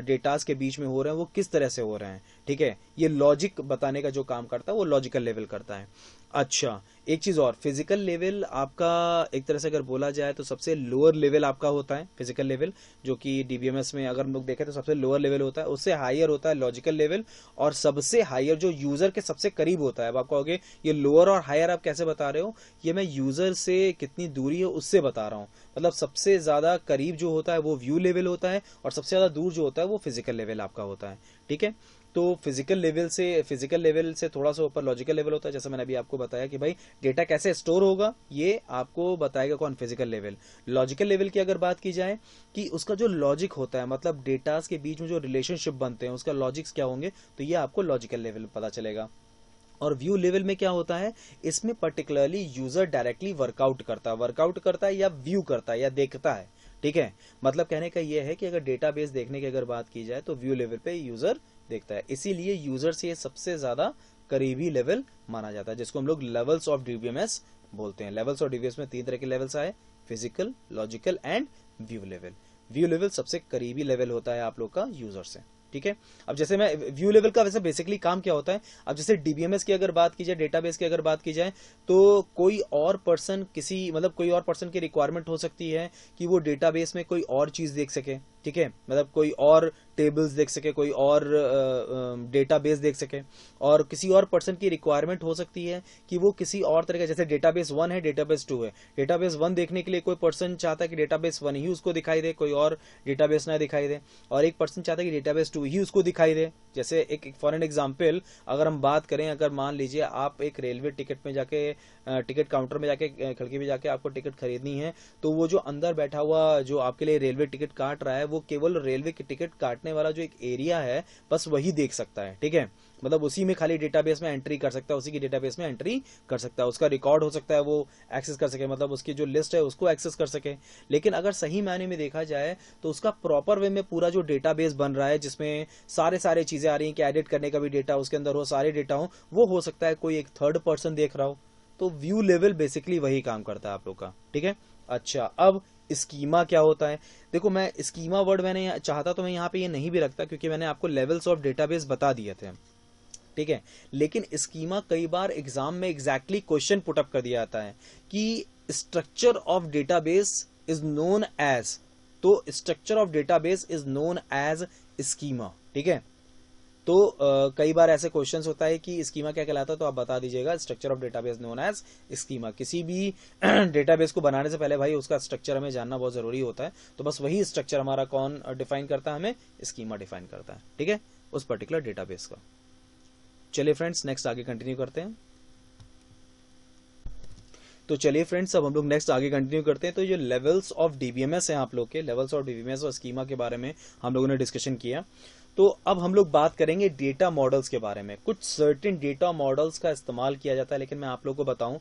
डेटास के बीच में हो रहे हैं वो किस तरह से हो रहे हैं। ठीक है, ये लॉजिक बताने का जो काम करता है वो लॉजिकल लेवल करता है। अच्छा, एक चीज और, फिजिकल लेवल आपका एक तरह से अगर बोला जाए तो सबसे लोअर लेवल आपका होता है फिजिकल लेवल, जो कि डीबीएमएस में अगर हम लोग देखें तो सबसे लोअर लेवल होता है। उससे हायर होता है लॉजिकल लेवल, और सबसे हायर जो यूजर के सबसे करीब होता है। अब आप कहोगे ये लोअर और हायर आप कैसे बता रहे हो, ये मैं यूजर से कितनी दूरी है उससे बता रहा हूँ। मतलब सबसे ज्यादा करीब जो होता है वो व्यू लेवल होता है, और सबसे ज्यादा दूर जो होता है वो फिजिकल लेवल आपका होता है। ठीक है, तो फिजिकल लेवल से थोड़ा सा ऊपर लॉजिकल लेवल होता है। जैसे मैंने अभी आपको बताया कि भाई डेटा कैसे स्टोर होगा, ये आपको बताएगा कौन, फिजिकल लेवल। लॉजिकल लेवल की अगर बात की जाए कि उसका जो लॉजिक होता है, मतलब डेटास के बीच में जो रिलेशनशिप बनते हैं उसका लॉजिक्स क्या होंगे, तो ये आपको लॉजिकल लेवल पता चलेगा। और व्यू लेवल में क्या होता है, इसमें पर्टिकुलरली यूजर डायरेक्टली वर्कआउट करता है या व्यू करता है या देखता है। ठीक है, मतलब कहने का यह है कि अगर डेटाबेस देखने की अगर बात की जाए तो व्यू लेवल पे यूजर देखता है, इसीलिए यूजर से ये सबसे ज्यादा करीबी लेवल माना जाता है, जिसको हम लोग लेवल्स ऑफ डीबीएमएस बोलते हैं। लेवल्स ऑफ डीबीएमएस में 3 तरह के लेवल्स आए, physical, logical and view level. View level सबसे करीबी लेवल होता है आप लोग का यूजर से। ठीक है, अब जैसे मैं व्यू लेवल का वैसे बेसिकली काम क्या होता है, अब जैसे डीबीएमएस की अगर बात की जाए, डेटाबेस की अगर बात की जाए, तो कोई और पर्सन कोई और पर्सन की रिक्वायरमेंट हो सकती है कि वो डेटाबेस में कोई और चीज देख सके। ठीक है, मतलब कोई और टेबल्स देख सके, कोई और डेटाबेस देख सके। और किसी और पर्सन की रिक्वायरमेंट हो सकती है कि वो किसी और तरह का, जैसे डेटाबेस 1 है, डेटाबेस 2 है, डेटाबेस 1 देखने के लिए कोई पर्सन चाहता है कि डेटाबेस 1 ही उसको दिखाई दे, कोई और डेटाबेस ना दिखाई दे, और एक पर्सन चाहता है कि डेटाबेस 2 ही उसको दिखाई दे। जैसे एक फॉर एन एग्जांपल अगर हम बात करें, अगर मान लीजिए आप एक रेलवे टिकट में जाके, टिकट काउंटर में जाके, खिड़की में जाके आपको टिकट खरीदनी है, तो वो जो अंदर बैठा हुआ जो आपके लिए रेलवे टिकट काट रहा है, वो केवल रेलवे की टिकट काटने वाला जो एक एरिया है बस वही देख सकता है। ठीक है, मतलब उसी में खाली डेटाबेस में एंट्री कर सकता है, उसी की डेटाबेस में एंट्री कर सकता है, उसका रिकॉर्ड हो सकता है वो एक्सेस कर सके, मतलब उसकी जो लिस्ट है उसको एक्सेस कर सके। लेकिन अगर सही मायने में देखा जाए तो उसका प्रॉपर वे में पूरा जो डेटाबेस बन रहा है, जिसमें सारे चीजें आ रही हैं कि एडिट करने का भी डेटा उसके अंदर हो, सारे डेटा हो, वो हो सकता है कोई एक थर्ड पर्सन देख रहा हो। तो व्यू लेवल बेसिकली वही काम करता है आप लोग का। ठीक है, अच्छा, अब स्कीमा क्या होता है। देखो मैं स्कीमा वर्ड मैंने चाहता तो मैं यहाँ पे ये नहीं भी रखता, क्योंकि मैंने आपको लेवल्स ऑफ डेटाबेस बता दिए थे। ठीक है, लेकिन स्कीमा कई बार एग्जाम में एग्जैक्टली क्वेश्चन पुट अप कर दिया जाता है कि structure of database is known as, तो structure of database is known as schema. ठीक है, तो कई बार ऐसे क्वेश्चंस होता है कि स्कीमा क्या कहलाता है, तो आप बता दीजिएगा structure of database known as schema. किसी भी डेटाबेस को बनाने से पहले भाई उसका स्ट्रक्चर हमें जानना बहुत जरूरी होता है, तो बस वही स्ट्रक्चर हमारा कौन डिफाइन करता है, हमें स्कीमा डिफाइन करता है। ठीक है, उस पर्टिकुलर डेटाबेस का। चलिए फ्रेंड्स नेक्स्ट आगे कंटिन्यू करते हैं। तो चलिए फ्रेंड्स अब हम लोग नेक्स्ट आगे कंटिन्यू करते हैं। तो ये लेवल्स ऑफ डीबीएमएस हैं आप लोग के, लेवल्स ऑफ डीबीएमएस और स्कीमा के बारे में हम लोगों ने डिस्कशन किया। तो अब हम लोग बात करेंगे डेटा मॉडल्स के बारे में। कुछ सर्टेन डेटा मॉडल्स का इस्तेमाल किया जाता है, लेकिन मैं आप लोगों को बताऊं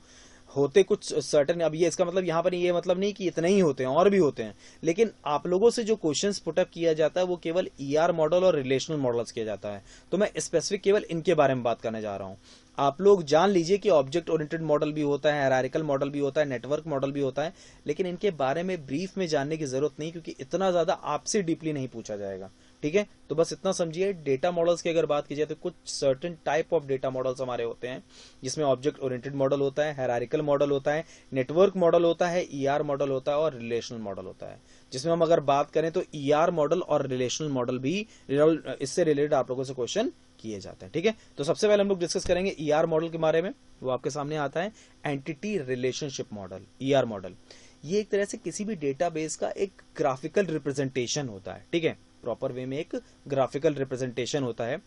होते कुछ सर्टेन, अब ये इसका मतलब यहाँ पर ये मतलब नहीं कि इतने ही होते हैं, और भी होते हैं, लेकिन आप लोगों से जो क्वेश्चंस पुटअप किया जाता है वो केवल ईआर मॉडल और रिलेशनल मॉडल्स किया जाता है। तो मैं स्पेसिफिक केवल इनके बारे में बात करने जा रहा हूँ। आप लोग जान लीजिए कि ऑब्जेक्ट ओरिएंटेड मॉडल भी होता है, हायरार्किकल मॉडल भी होता है, नेटवर्क मॉडल भी होता है, लेकिन इनके बारे में ब्रीफ में जानने की जरूरत नहीं, क्योंकि इतना ज्यादा आपसे डीपली नहीं पूछा जाएगा। ठीक है, तो बस इतना समझिए। डेटा मॉडल्स की अगर बात की जाए तो कुछ certain type of data models हमारे होते हैं, जिसमें ऑब्जेक्ट ओरिएंटेड मॉडल होता है, हायरार्किकल मॉडल होता है, नेटवर्क मॉडल होता है, ईआर मॉडल होता है और रिलेशनल मॉडल होता है। जिसमें हम अगर बात करें तो ईआर मॉडल और रिलेशनल मॉडल भी इससे रिलेटेड आप लोगों से क्वेश्चन किए जाते हैं। ठीक है, तो सबसे पहले हम लोग डिस्कस करेंगे ईआर मॉडल के बारे में। वो आपके सामने आता है entity relationship model, ER model. ये एक तरह से किसी भी डेटाबेस का एक ग्राफिकल रिप्रेजेंटेशन होता है। ठीक है, प्रॉपर वे में एक ग्राफिकल रिप्रेजेंटेशन होता है।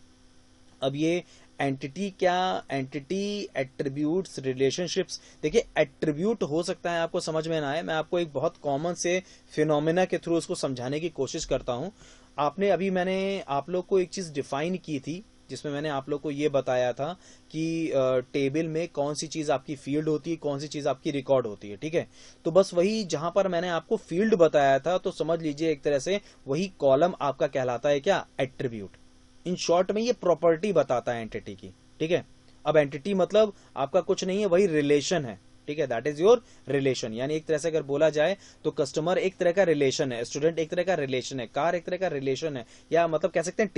अब ये एंटिटी क्या, एंटिटी, एट्रीब्यूट्स, रिलेशनशिप्स, देखिए एट्रीब्यूट हो सकता है आपको समझ में ना आए, मैं आपको एक बहुत कॉमन से फिनोमेना के थ्रू उसको समझाने की कोशिश करता हूं। मैंने आप लोग को एक चीज डिफाइन की थी, जिसमें मैंने आप लोग को ये बताया था कि टेबल में कौन सी चीज आपकी फील्ड होती है, कौन सी चीज आपकी रिकॉर्ड होती है। ठीक है, तो बस वही जहां पर मैंने आपको फील्ड बताया था, तो समझ लीजिए एक तरह से वही कॉलम आपका कहलाता है क्या, एट्रीब्यूट। इन शॉर्ट में ये प्रॉपर्टी बताता है एंटिटी की। ठीक है, अब एंटिटी मतलब आपका कुछ नहीं है, वही रिलेशन है। ठीक है, दैट इज योर रिलेशन। यानी एक तरह से अगर बोला जाए तो कस्टमर एक तरह का रिलेशन है, स्टूडेंट एक तरह का रिलेशन है, कार एक तरह का रिलेशन है, या मतलब कह सकते हैं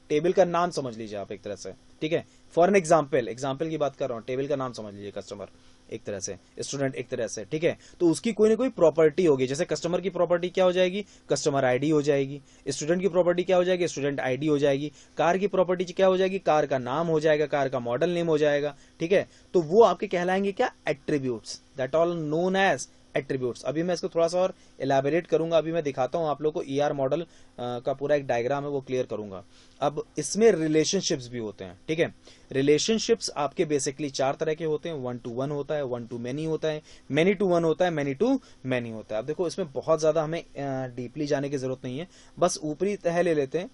टेबल का नाम समझ लीजिए आप एक तरह से। ठीक है, फॉर एन एग्जाम्पल की बात कर रहा हूं, टेबल का नाम समझ लीजिए कस्टमर एक तरह से, स्टूडेंट एक तरह से। ठीक है, तो उसकी कोई ना कोई प्रॉपर्टी होगी। जैसे कस्टमर की प्रॉपर्टी क्या हो जाएगी, कस्टमर आईडी हो जाएगी। स्टूडेंट की प्रॉपर्टी क्या हो जाएगी, स्टूडेंट आईडी हो जाएगी। कार की प्रॉपर्टी क्या हो जाएगी, कार का नाम हो जाएगा, कार का मॉडल नेम हो जाएगा। ठीक है, तो वो आपके कहलाएंगे क्या, attributes, that all known as attributes. अभी मैं इसको थोड़ा सा और इलेबोरेट करूंगा, अभी मैं दिखाता हूं आप लोगों को ईआर मॉडल का पूरा एक डायग्राम है, वो क्लियर करूंगा। अब इसमें रिलेशनशिप्स भी होते हैं। ठीक है, रिलेशनशिप्स आपके बेसिकली 4 तरह के होते हैं। 1 to 1 होता है, 1 to many होता है, many to 1 होता है, many to many होता है। अब देखो इसमें बहुत ज्यादा हमें डीपली जाने की जरूरत नहीं है, बस ऊपरी तह ले लेते हैं।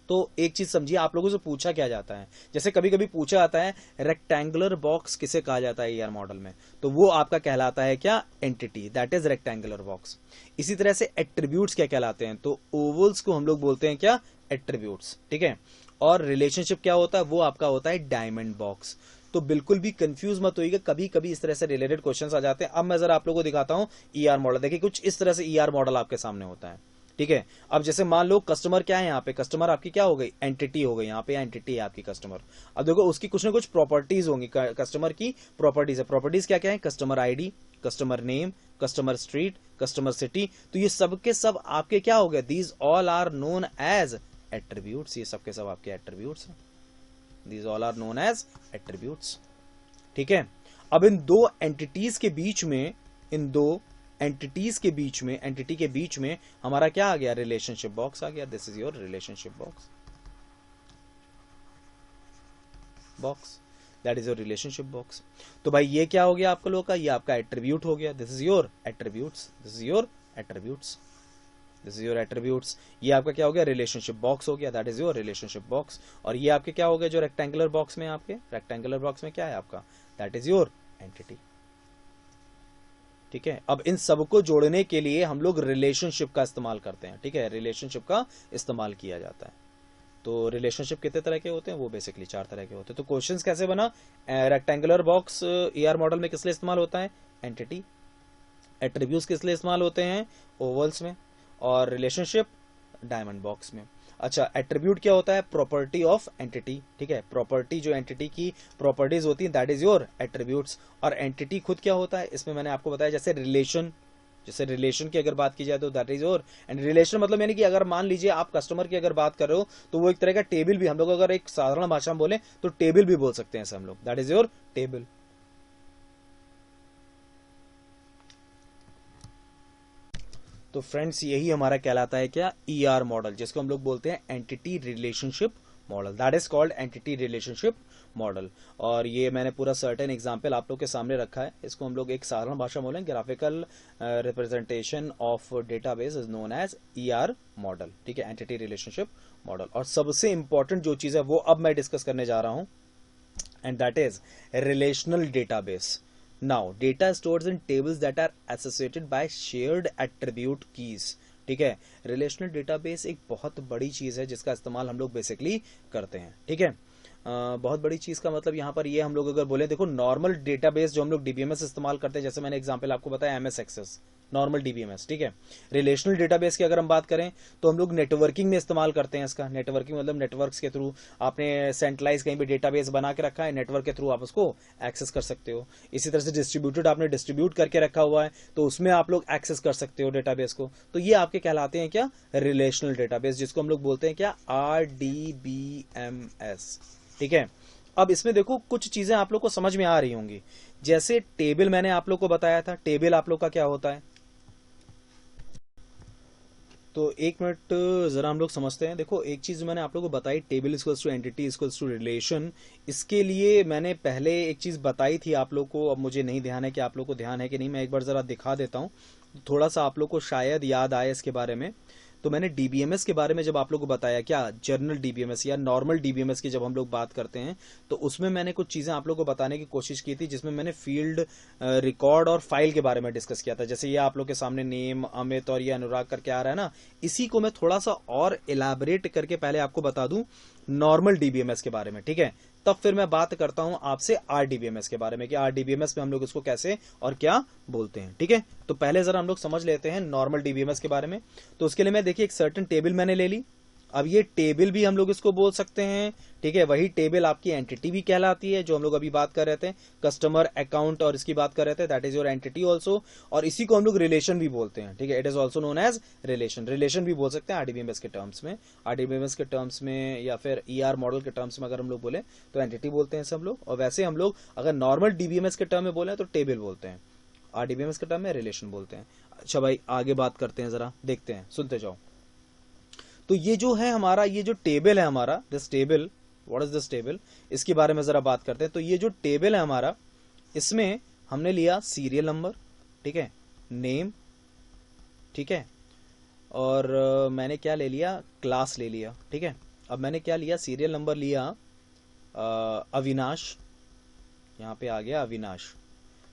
तो एक चीज समझिए, आप लोगों से पूछा क्या जाता है, जैसे कभी कभी पूछा जाता है रेक्टेंगुलर बॉक्स किसे कहा जाता है ईआर मॉडल में, तो वो आपका कहलाता है क्या, entity, that is rectangular box. इसी तरह से एट्रीब्यूट्स क्या कहलाते हैं, तो ओवल्स को हम लोग बोलते हैं क्या, एट्रीब्यूट्स। ठीक है, और रिलेशनशिप क्या होता है, वो आपका होता है डायमंड बॉक्स। तो बिल्कुल भी कंफ्यूज मत होइएगा, कभी कभी इस तरह से रिलेटेड क्वेश्चंस आ जाते हैं। अब मैं जरा आप लोगों को दिखाता हूं ईआर मॉडल। देखिए कुछ इस तरह से ईआर मॉडल आपके सामने होता है। ठीक है, अब जैसे मान लो कस्टमर क्या है, यहाँ पे कस्टमर आपकी क्या हो गई, एंटिटी हो गई, यहाँ पे एंटिटी है आपकी कस्टमर। अब देखो उसकी कुछ ना कुछ प्रॉपर्टीज होंगी, कस्टमर की प्रॉपर्टीज है। प्रॉपर्टीज क्या क्या है, customer ID, customer name, customer street, customer city. तो ये सब के सब आपके क्या हो गए, these all are known as attributes. ये सब के सब आपके एट्रीब्यूट्स हैं, these all are known as attributes. ठीक है, अब इन दो एंटिटीज के बीच में, एंटिटी के बीच में हमारा क्या आ गया, रिलेशनशिप बॉक्स आ गया। This is your relationship box, that is your relationship box. तो भाई ये क्या हो गया आपका लोग का, ये आपका एट्रीब्यूट हो गया। This is your attributes, this is your attributes, this is your attributes. ये आपका क्या हो गया, रिलेशनशिप बॉक्स हो गया, that is your relationship box. और ये आपके क्या हो गया, जो रेक्टेंगुलर बॉक्स में, आपके रेक्टेंगुलर बॉक्स में क्या है आपका, दैट इज योर एंटिटी। ठीक है, अब इन सबको जोड़ने के लिए हम लोग रिलेशनशिप का इस्तेमाल करते हैं। ठीक है, रिलेशनशिप का इस्तेमाल किया जाता है। तो रिलेशनशिप कितने तरह के होते हैं, वो बेसिकली 4 तरह के होते हैं। तो क्वेश्चंस कैसे बना, रेक्टेंगुलर बॉक्स ईआर मॉडल में किस लिए इस्तेमाल होता है, एंटिटी। एट्रीब्यूट्स किस लिए इस्तेमाल होते हैं, ओवल्स में। और रिलेशनशिप डायमंड बॉक्स में। अच्छा, एट्रीब्यूट क्या होता है, प्रॉपर्टी ऑफ एंटिटी। ठीक है, प्रॉपर्टी जो एंटिटी की प्रॉपर्टीज होती है, दैट इज योर एट्रीब्यूट्स। और एंटिटी खुद क्या होता है, इसमें मैंने आपको बताया, जैसे रिलेशन की अगर बात की जाए तो that is your, and relation मतलब यानी कि अगर मान लीजिए आप कस्टमर की अगर बात कर रहे हो, तो वो एक तरह का टेबल भी, हम लोग अगर एक साधारण भाषा में बोले तो टेबल भी बोल सकते हैं हम लोग, दैट इज योर टेबल। तो फ्रेंड्स यही हमारा कहलाता है क्या, ईआर मॉडल, जिसको हम लोग बोलते हैं entity relationship model, that is called entity relationship model. और ये मैंने पूरा सर्टेन एग्जांपल आप लोग के सामने रखा है। इसको हम लोग एक साधारण भाषा बोलें, graphical representation of database is known as ER model, ठीक है, एंटिटी रिलेशनशिप मॉडल। और सबसे इंपॉर्टेंट जो चीज है वो अब मैं डिस्कस करने जा रहा हूं, and that is relational database. Now data stored in tables that are associated by shared attribute keys, ठीक है। रिलेशनल डेटाबेस एक बहुत बड़ी चीज है जिसका इस्तेमाल हम लोग बेसिकली करते हैं, ठीक है। बहुत बड़ी चीज का मतलब यहाँ पर ये हम लोग अगर बोले, देखो नॉर्मल डेटाबेस जो हम लोग डीबीएमएस इस्तेमाल करते हैं, जैसे मैंने एग्जांपल आपको बताया एमएस एक्सेस, नॉर्मल डीबीएमएस, ठीक है। रिलेशनल डेटाबेस की अगर हम बात करें तो हम लोग नेटवर्किंग में इस्तेमाल करते हैं इसका। नेटवर्किंग मतलब नेटवर्क्स के थ्रू आपने सेंट्रलाइज कहीं भी डेटाबेस बना के रखा है, नेटवर्क के थ्रू आप उसको एक्सेस कर सकते हो। इसी तरह से डिस्ट्रीब्यूटेड आपने डिस्ट्रीब्यूट करके रखा हुआ है तो उसमें आप लोग एक्सेस कर सकते हो डेटाबेस को। तो ये आपके कहलाते हैं क्या, रिलेशनल डेटाबेस, जिसको हम लोग बोलते हैं क्या, RDBMS, ठीक है। अब इसमें देखो कुछ चीजें आप लोग को समझ में आ रही होंगी, जैसे टेबल मैंने आप लोग को बताया था। टेबल आप लोग का क्या होता है, तो एक मिनट जरा हम लोग समझते हैं। देखो एक चीज मैंने आप लोगों को बताई, table equals to entity equals to relation. इसके लिए मैंने पहले एक चीज बताई थी आप लोग को, अब मुझे नहीं ध्यान है कि आप लोग को ध्यान है कि नहीं, मैं एक बार जरा दिखा देता हूं, थोड़ा सा आप लोग को शायद याद आए इसके बारे में। तो मैंने डीबीएमएस के बारे में जब आप लोग को बताया, क्या जनरल डीबीएमएस या नॉर्मल डीबीएमएस की जब हम लोग बात करते हैं, तो उसमें मैंने कुछ चीजें आप लोग को बताने की कोशिश की थी, जिसमें मैंने फील्ड, रिकॉर्ड और फाइल के बारे में डिस्कस किया था। जैसे ये आप लोग के सामने नेम, अमित और ये अनुराग करके आ रहा है ना, इसी को मैं थोड़ा सा और इलाबरेट करके पहले आपको बता दूं नॉर्मल डीबीएमएस के बारे में, ठीक है। तब फिर मैं बात करता हूं आपसे आरडीबीएमएस के बारे में कि आरडीबीएमएस में हम लोग इसको कैसे और क्या बोलते हैं, ठीक है। तो पहले जरा हम लोग समझ लेते हैं नॉर्मल डीबीएमएस के बारे में। तो उसके लिए मैं देखिए एक सर्टेन टेबल मैंने ले ली। अब ये टेबल भी हम लोग इसको बोल सकते हैं, ठीक है। वही टेबल आपकी एंटिटी भी कहलाती है, जो हम लोग अभी बात कर रहे थे, कस्टमर अकाउंट और इसकी बात कर रहे थे, that is your entity also. और इसी को हम लोग रिलेशन भी बोलते हैं, ठीक है। It is also known as relation. Relation भी बोल सकते हैं आरडीबीएमएस के टर्म्स में। आरडीबीएमएस के टर्म्स में या फिर ईआर मॉडल के टर्म्स में अगर हम लोग बोले तो एंटिटी बोलते हैं सब लोग, और वैसे हम लोग अगर नॉर्मल डीबीएमएस के टर्म में बोले तो टेबल बोलते हैं, आरडीबीएमएस के टर्म में रिलेशन बोलते हैं। अच्छा भाई आगे बात करते हैं, जरा देखते हैं, सुनते जाओ। तो ये जो है हमारा, ये जो टेबल है हमारा, this table, what is this table, इसके बारे में जरा बात करते हैं। तो ये जो टेबल है हमारा, इसमें हमने लिया सीरियल नंबर, ठीक है, नेम, ठीक है, और मैंने क्या ले लिया, क्लास ले लिया, ठीक है। अब मैंने क्या लिया, सीरियल नंबर लिया अविनाश, यहां पे आ गया अविनाश।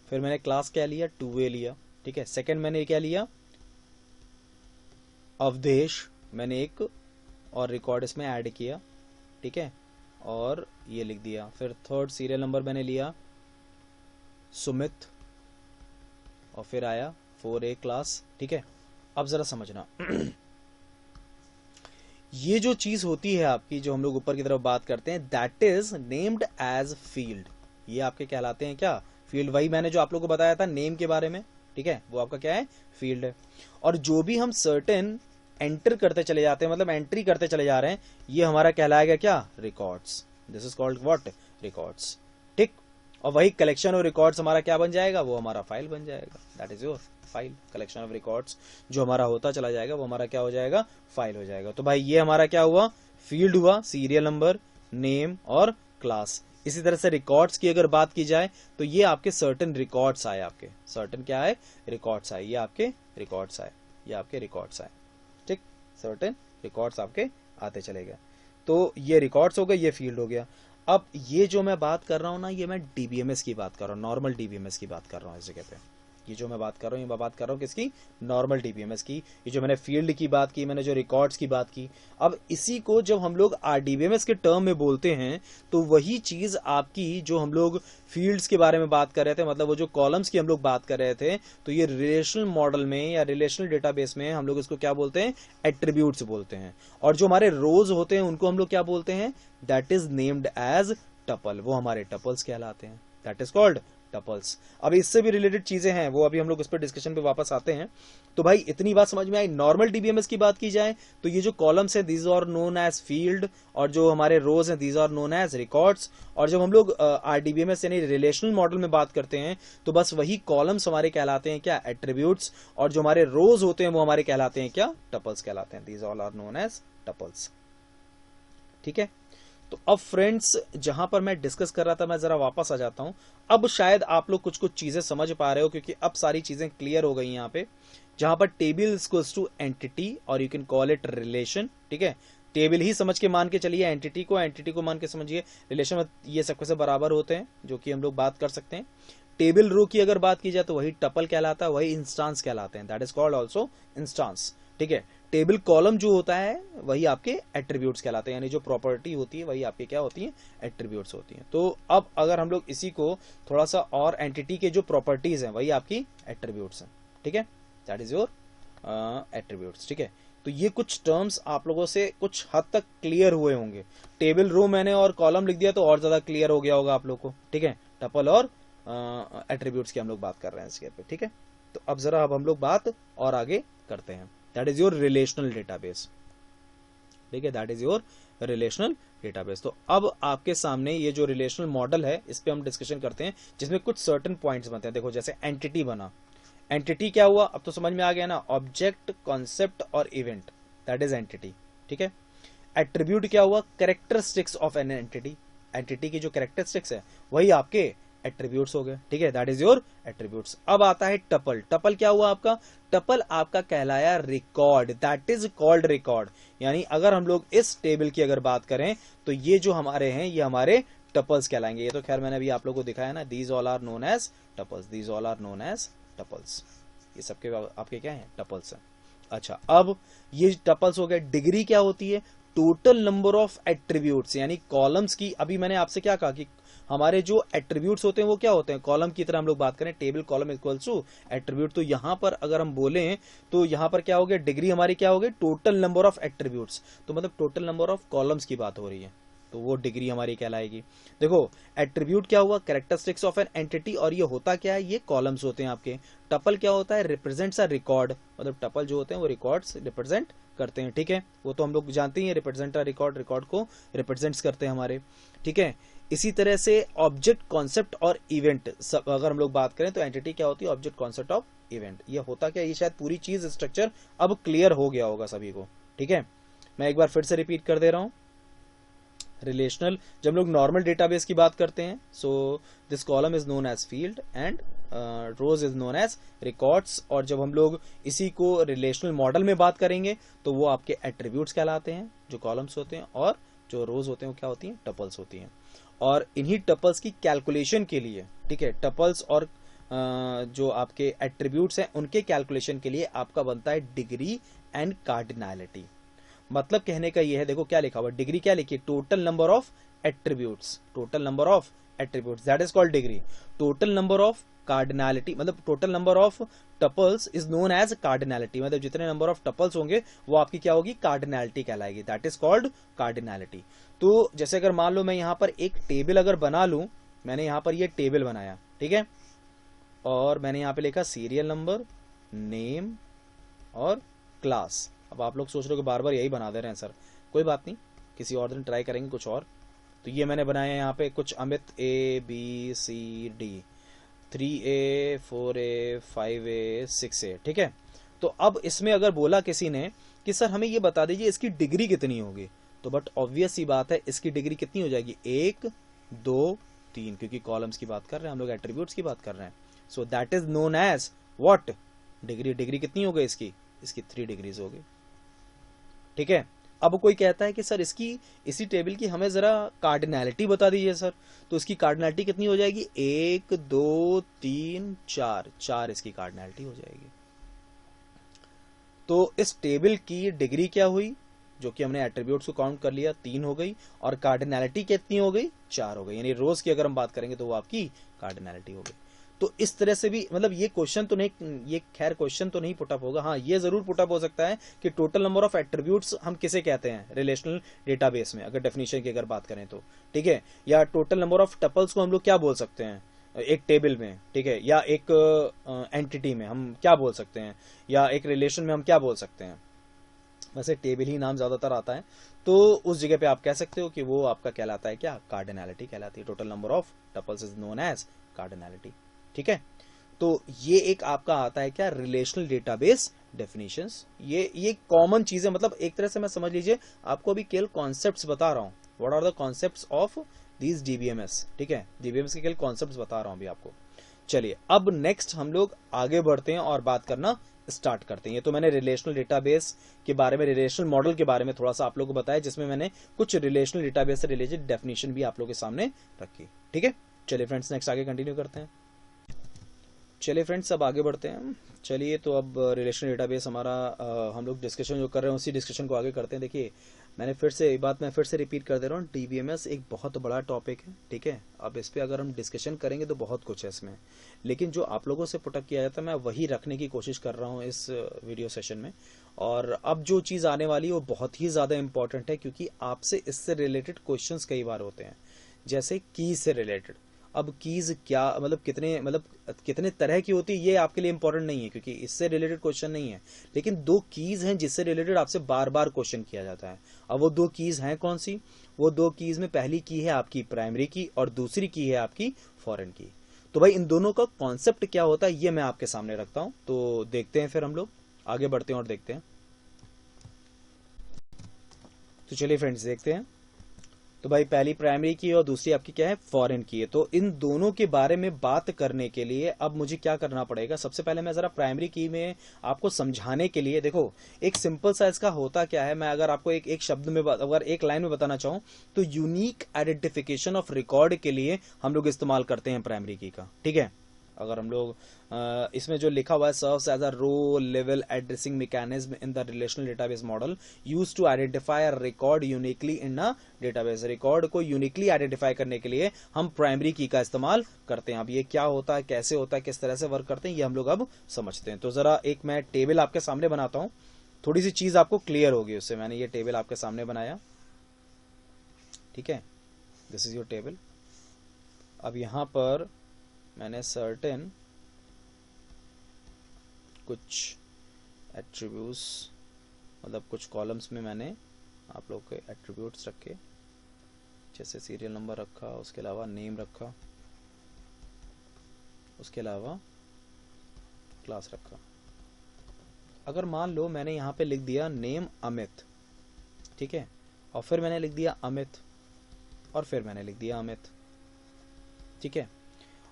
फिर मैंने क्लास क्या लिया, 2A लिया, ठीक है। सेकंड मैंने क्या लिया, अवधेश, मैंने एक और रिकॉर्ड इसमें ऐड किया, ठीक है, और ये लिख दिया। फिर थर्ड सीरियल नंबर मैंने लिया सुमित, और फिर आया 4A क्लास, ठीक है। अब जरा समझना ये जो चीज होती है आपकी, जो हम लोग ऊपर की तरफ बात करते हैं, that is named as field. ये आपके कहलाते हैं क्या, फील्ड। वही मैंने जो आप लोग को बताया था नेम के बारे में, ठीक है, वो आपका क्या है, फील्ड है। और जो भी हम सर्टेन एंटर करते चले जाते हैं, मतलब एंट्री करते चले जा रहे हैं, ये हमारा कहलाएगा क्या, records. This is called what, records, ठीक। और वही कलेक्शन ऑफ रिकॉर्ड्स हमारा क्या बन जाएगा, वो हमारा फाइल बन जाएगा, that is your file. Collection of records जो हमारा होता चला जाएगा वो हमारा क्या हो जाएगा, फाइल हो जाएगा। तो भाई ये हमारा क्या हुआ, फील्ड हुआ, सीरियल नंबर, नेम और क्लास। इसी तरह से रिकॉर्ड्स की अगर बात की जाए तो ये आपके सर्टेन रिकॉर्ड्स आए, आपके सर्टेन क्या है, रिकॉर्ड्स आए, ये आपके रिकॉर्ड्स आए, ये आपके रिकॉर्ड्स आए, ठीक। सर्टेन रिकॉर्ड्स आपके आते चले गए। तो ये रिकॉर्ड्स हो गए, ये फील्ड हो गया। अब ये जो मैं बात कर रहा हूं ना, ये मैं डीबीएमएस की बात कर रहा हूं, नॉर्मल डीबीएमएस की बात कर रहा हूं इस जगह पे। ये जो मैं बात कर रहा हूँ, ये मैं बात कर रहा हूँ किसकी, नॉर्मल डीबीएमएस की। ये जो मैंने फील्ड की बात की, मैंने जो रिकॉर्ड्स की बात की, अब इसी को जब हम लोग आरडीबीएमएस के टर्म में बोलते हैं तो वही चीज आपकी जो हम लोग फील्ड्स के बारे में बात कर रहे थे, मतलब वो जो कॉलम्स की हम लोग बात कर रहे थे, तो ये रिलेशनल मॉडल में या रिलेशनल डेटाबेस में हम लोग इसको क्या बोलते हैं, एट्रीब्यूट्स बोलते हैं। और जो हमारे रोज होते हैं उनको हम लोग क्या बोलते हैं, that is named as tuple, वो हमारे टपल्स कहलाते हैं, दैट इज कॉल्ड टपल्स। अब इससे भी रिलेटेड चीजें हैं, वो अभी हम लोग उस पर डिस्कशन पे वापस आते हैं। तो भाई इतनी बात समझ में आई। नॉर्मल डीबीएमएस की बात की जाए तो ये जो कॉलम्स है, these are known as field, और जो हमारे रोज हैं, these are known as records. और जब हम लोग आरडीबीएमएस यानी रिलेशनल मॉडल में बात करते हैं तो बस वही कॉलम्स हमारे कहलाते हैं क्या, एट्रीब्यूट्स, और जो हमारे रोज होते हैं वो हमारे कहलाते हैं क्या, टपल्स कहलाते हैं। These all are known as tuples, ठीक है। तो अब फ्रेंड्स जहां पर मैं डिस्कस कर रहा था, मैं जरा वापस आ जाता हूं। अब शायद आप लोग कुछ कुछ चीजें समझ पा रहे हो, क्योंकि अब सारी चीजें क्लियर हो गई यहाँ पे। जहां पर टेबल इक्वल्स टू एंटिटी और you can call it relation, ठीक है। टेबल ही समझ के मान के चलिए, एंटिटी को मान के समझिए, रिलेशन ये सब कैसे बराबर होते हैं, जो कि हम लोग बात कर सकते हैं। टेबल रो की अगर बात की जाए तो वही टपल कहलाता है, वही इंस्टांस कहलाते हैं, that is called also instance, ठीक है। टेबल कॉलम जो होता है वही आपके एट्रीब्यूट्स कहलाते हैं, यानी जो प्रॉपर्टी होती है वही आपके क्या होती है, एट्रीब्यूट्स होती हैं। तो अब अगर हम लोग इसी को थोड़ा सा और, एंटिटी के जो प्रॉपर्टीज हैं वही आपकी एट्रीब्यूट्स हैं, ठीक है, दैट इज योर एट्रीब्यूट्स, ठीक है। तो ये कुछ टर्म्स आप लोगों से कुछ हद तक क्लियर हुए होंगे। टेबल रो मैंने और कॉलम लिख दिया तो और ज्यादा क्लियर हो गया होगा आप लोग को, ठीक है। टपल और एट्रीब्यूट्स की हम लोग बात कर रहे हैं इसके पे, ठीक है। तो अब हम लोग बात और आगे करते हैं, that is your relational database, ठीक है, that is your relational database. तो अब आपके सामने ये जो रिलेशनल मॉडल है इस पे हम डिस्कशन करते हैं, जिसमें कुछ सर्टेन पॉइंट्स बनते हैं। देखो जैसे एंटिटी बना, एंटिटी क्या हुआ, अब तो समझ में आ गया ना, ऑब्जेक्ट, कॉन्सेप्ट और इवेंट, दैट इज एंटिटी, ठीक है। एट्रीब्यूट क्या हुआ, characteristics of an entity, entity की जो कैरेक्टरिस्टिक्स है वही आपके एट्रीब्यूट्स हो गए, ठीक है, दैट इज योर एट्रीब्यूट्स। अब आता है टपल, टपल क्या हुआ आपका, टपल आपका कहलाया record, that is called record. यानी अगर हम लोग इस टेबल की अगर बात करें तो ये जो हमारे हैं ये हमारे टपल्स कहलाएंगे। ये तो खैर मैंने अभी आप लोगों को दिखाया ना, these all are known as tuples, these all are known as tuples, ये सबके आपके क्या है, टपल्स हैं। अच्छा, अब ये टपल्स हो गए। डिग्री क्या होती है, टोटल नंबर ऑफ एट्रीब्यूट्स, यानी कॉलम्स की। अभी मैंने आपसे क्या कहा कि हमारे जो एट्रीब्यूट्स होते हैं वो क्या होते हैं, कॉलम की तरह हम लोग बात करें, table column equals to attribute. तो यहां पर अगर हम बोलें तो यहां पर क्या हो गया, डिग्री हमारी क्या हो गई, टोटल नंबर ऑफ एट्रीब्यूट्स, तो मतलब टोटल नंबर ऑफ कॉलम्स की बात हो रही है, तो वो डिग्री हमारी कहलाएगी। देखो एट्रीब्यूट क्या हुआ, कैरेक्टरिस्टिक्स ऑफ एन एंटिटी, और ये होता क्या है, ये कॉलम्स होते हैं आपके। टपल क्या होता है, रिप्रेजेंट्स अ रिकॉर्ड, मतलब टपल जो होते हैं वो रिकॉर्ड्स रिप्रेजेंट करते हैं, ठीक है, वो तो हम लोग जानते ही हैं, रिप्रेजेंट अ रिकॉर्ड, रिकॉर्ड को रिप्रेजेंट्स करते हैं हमारे, ठीक है। इसी तरह से ऑब्जेक्ट, कॉन्सेप्ट और इवेंट, सब अगर हम लोग बात करें तो एंटिटी क्या होती है, ऑब्जेक्ट, कॉन्सेप्ट ऑफ इवेंट। ये होता क्या, ये शायद पूरी चीज स्ट्रक्चर अब क्लियर हो गया होगा सभी को, ठीक है। मैं एक बार फिर से रिपीट कर दे रहा हूं। रिलेशनल, जब लोग नॉर्मल डेटाबेस की बात करते हैं, so this column is known as field and rows is known as records, और जब हम लोग इसी को रिलेशनल मॉडल में बात करेंगे तो वो आपके एट्रीब्यूट्स कहलाते हैं, जो कॉलम्स होते हैं, और जो रोज होते हैं वो क्या होती हैं, टपल्स होती हैं। और इन्हीं टपल्स की कैलकुलेशन के लिए, ठीक है, टपल्स और जो आपके एट्रीब्यूट्स हैं उनके कैलकुलेशन के लिए आपका बनता है डिग्री एंड कार्डिनैलिटी। मतलब कहने का ये है, देखो क्या लिखा हुआ, डिग्री क्या लिखी, total number of attributes, total number of attributes, that is called degree. Total number of cardinality, मतलब total number of tuples is known as cardinality, मतलब जितने नंबर ऑफ टपल्स होंगे वो आपकी क्या होगी, कार्डिनैलिटी कहलाएगी, दैट इज कॉल्ड कार्डिनैलिटी। तो जैसे अगर मान लो मैं यहां पर एक टेबल अगर बना लूं, मैंने यहां पर ये टेबल बनाया, ठीक है, और मैंने यहां पे लिखा सीरियल नंबर, नेम और क्लास। अब आप लोग सोच रहे हो कि बार बार यही बना दे रहे हैं सर, कोई बात नहीं, किसी और दिन ट्राई करेंगे कुछ और। तो ये मैंने बनाया यहाँ पे कुछ Amit ABCD 3A 4A 5A 6A, ठीक है। तो अब इसमें अगर बोला किसी ने कि सर हमें ये बता दीजिए इसकी डिग्री कितनी होगी, तो बट ऑब्वियस सी बात है, इसकी डिग्री कितनी हो जाएगी, 1 2 3, क्योंकि कॉलम्स की बात कर रहे हैं हम लोग, एट्रीब्यूट्स की बात कर रहे हैं। So that is known as what, degree. Degree कितनी हो गई इसकी 3 डिग्रीज हो गई, ठीक है। अब कोई कहता है कि सर इसकी, इसी टेबल की हमें जरा कार्डिनैलिटी बता दीजिए सर, तो इसकी कार्डिनैलिटी कितनी हो जाएगी, 1 2 3 4, 4 इसकी कार्डिनैलिटी हो जाएगी। तो इस टेबल की डिग्री क्या हुई, जो कि हमने एट्रीब्यूट्स को काउंट कर लिया, 3 हो गई, और कार्डिनैलिटी कितनी हो गई, 4 हो गई, यानी रोज की अगर हम बात करेंगे तो वो आपकी कार्डिनैलिटी हो गई। तो इस तरह से भी, मतलब ये क्वेश्चन तो नहीं, ये खैर क्वेश्चन तो नहीं पुटअप होगा, हाँ ये जरूर पुटअप हो सकता है कि टोटल नंबर ऑफ एट्रीब्यूट्स हम किसे कहते हैं रिलेशनल डेटाबेस में, अगर डेफिनेशन की अगर बात करें तो, ठीक है, या टोटल नंबर ऑफ टपल्स को हम लोग क्या बोल सकते हैं एक टेबल में, ठीक है, या एक एंटिटी में हम क्या बोल सकते हैं, या एक रिलेशन में हम क्या बोल सकते हैं। वैसे टेबल ही नाम ज्यादातर आता है, तो उस जगह पे आप कह सकते हो कि वो आपका कहलाता है क्या, कार्डिनैलिटी कहलाती है। Total number of tuples is known as cardinality, ठीक है। तो ये एक आपका आता है क्या, रिलेशनल डेटाबेस डेफिनेशंस। ये कॉमन चीजें, मतलब एक तरह से मैं समझ लीजिए आपको अभी केवल कॉन्सेप्ट्स बता रहा हूं, what are the concepts of these DBMS, ठीक है, डीबीएमएस के केवल कॉन्सेप्ट्स बता रहा हूं अभी आपको। चलिए अब नेक्स्ट हम लोग आगे बढ़ते हैं और बात करना स्टार्ट करते हैं। ये तो मैंने रिलेशनल डेटाबेस के बारे में, रिलेशनल मॉडल के बारे में थोड़ा सा आप लोगों को बताया, जिसमें मैंने कुछ रिलेशनल डेटाबेस से रिलेटेड डेफिनेशन भी आप लोगों के सामने रखी, ठीक है। चलिए फ्रेंड्स नेक्स्ट आगे कंटिन्यू करते हैं। चलिए फ्रेंड्स अब आगे बढ़ते हैं। चलिए तो अब रिलेशनल डेटाबेस हमारा हम लोग डिस्कशन जो कर रहे हैं उसी डिस्कशन को आगे करते हैं। देखिए मैंने फिर से ये बात मैं फिर से रिपीट कर दे रहा हूँ, डीबीएमएस एक बहुत बड़ा टॉपिक है, ठीक है। अब इस पे अगर हम डिस्कशन करेंगे तो बहुत कुछ है इसमें, लेकिन जो आप लोगों से पुटअप किया जाता है मैं वही रखने की कोशिश कर रहा हूँ इस वीडियो सेशन में। और अब जो चीज़ आने वाली है वो बहुत ही ज़्यादा इंपॉर्टेंट है, क्योंकि आपसे इससे रिलेटेड क्वेश्चंस कई बार होते हैं, जैसे कीज से रिलेटेड। अब कीज क्या मतलब कितने तरह की होती है ये आपके लिए इंपॉर्टेंट नहीं है, क्योंकि इससे रिलेटेड क्वेश्चन नहीं है, लेकिन दो कीज हैं जिससे रिलेटेड आपसे बार बार क्वेश्चन किया जाता है। अब वो दो कीज हैं कौन सी, वो दो कीज में पहली की है आपकी प्राइमरी की और दूसरी की है आपकी फॉरेन की। तो भाई इन दोनों का कॉन्सेप्ट क्या होता है ये मैं आपके सामने रखता हूं, तो देखते हैं, फिर हम लोग आगे बढ़ते हैं और देखते हैं। तो चलिए फ्रेंड्स देखते हैं। तो भाई पहली प्राइमरी की और दूसरी आपकी क्या है, फॉरेन की है। तो इन दोनों के बारे में बात करने के लिए अब मुझे क्या करना पड़ेगा, सबसे पहले मैं जरा प्राइमरी की में आपको समझाने के लिए, देखो एक सिंपल सा इसका होता क्या है, मैं अगर आपको एक शब्द में अगर एक लाइन में बताना चाहूं तो यूनिक आइडेंटिफिकेशन ऑफ रिकॉर्ड के लिए हम लोग इस्तेमाल करते हैं प्राइमरी की का, ठीक है। अगर हम लोग इसमें जो लिखा हुआ है, serves as a row level addressing mechanism in the relational database model used to identify a record uniquely in a database. Record को यूनिकली आइडेंटिफाई करने के लिए हम प्राइमरी की का इस्तेमाल करते हैं। अब ये क्या होता है, कैसे होता है, किस तरह से वर्क करते हैं, ये हम लोग अब समझते हैं। तो जरा एक मैं टेबल आपके सामने बनाता हूं, थोड़ी सी चीज आपको क्लियर होगी उससे। मैंने ये टेबल आपके सामने बनाया, ठीक है, दिस इज योर टेबल। अब यहां पर मैंने सर्टेन कुछ एट्रीब्यूट्स, मतलब कुछ कॉलम्स में मैंने आप लोग के एट्रीब्यूट्स रखे, जैसे सीरियल नंबर रखा, उसके अलावा नेम रखा, उसके अलावा क्लास रखा। अगर मान लो मैंने यहाँ पे लिख दिया नेम अमित, ठीक है, और फिर मैंने लिख दिया अमित, और फिर मैंने लिख दिया अमित, ठीक है,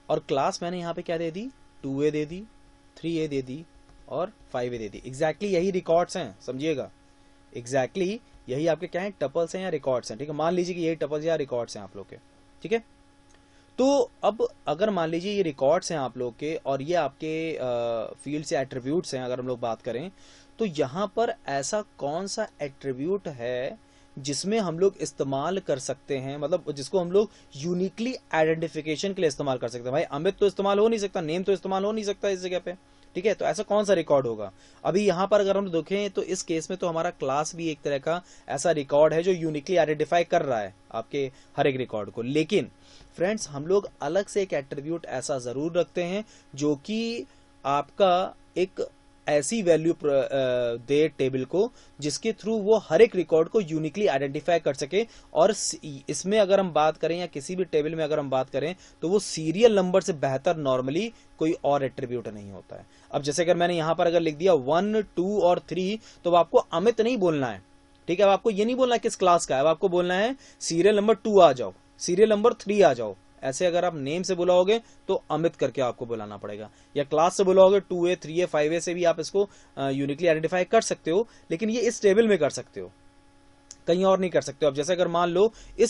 और क्लास मैंने यहाँ पे क्या दे दी, 2A दे दी, 3A दे दी और 5A दे दी। एग्जैक्टली यही रिकॉर्ड्स हैं, समझिएगा, एग्जैक्टली यही आपके क्या है, टपल्स हैं या रिकॉर्ड्स हैं, ठीक है। मान लीजिए कि यही टपल्स या रिकॉर्ड्स हैं आप लोग के, ठीक है। तो अब अगर मान लीजिए ये रिकॉर्ड्स हैं आप लोग के और ये आपके फील्ड से एट्रीब्यूट्स हैं, अगर हम लोग बात करें तो यहाँ पर ऐसा कौन सा एट्रीब्यूट है जिसमें हम लोग इस्तेमाल कर सकते हैं, मतलब जिसको हम लोग यूनिकली आइडेंटिफिकेशन के लिए इस्तेमाल कर सकते हैं। भाई अमित तो इस्तेमाल हो नहीं सकता, नेम तो इस्तेमाल हो नहीं सकता इस जगह पे, ठीक है। तो ऐसा कौन सा रिकॉर्ड होगा, अभी यहां पर अगर हम देखें तो इस केस में तो हमारा क्लास भी एक तरह का ऐसा रिकॉर्ड है जो यूनिकली आइडेंटिफाई कर रहा है आपके हर एक रिकॉर्ड को। लेकिन फ्रेंड्स हम लोग अलग से एक एट्रीब्यूट ऐसा जरूर रखते हैं जो कि आपका एक ऐसी वैल्यू दे टेबल को जिसके थ्रू वो हर एक रिकॉर्ड को यूनिकली आइडेंटिफाई कर सके। और इसमें अगर हम बात करें या किसी भी टेबल में अगर हम बात करें तो वो सीरियल नंबर से बेहतर नॉर्मली कोई और एट्रीब्यूट नहीं होता है। अब जैसे अगर मैंने यहां पर अगर लिख दिया 1, 2 और 3, तो आपको अमित नहीं बोलना है, ठीक है। अब आपको ये नहीं बोलना है किस क्लास का है, अब आपको बोलना है सीरियल नंबर 2 आ जाओ, सीरियल नंबर 3 आ जाओ। ऐसे अगर आप नेम से बुलाओगे तो अमित करके आपको बुलाना पड़ेगा, या क्लास से बुलाओगे 2A 3A 5A से भी आप इसको यूनिकली आइडेंटिफाई कर सकते हो, लेकिन ये इस टेबल में कर सकते हो, कहीं और नहीं कर सकते हो। अब जैसे अगर मान लो ये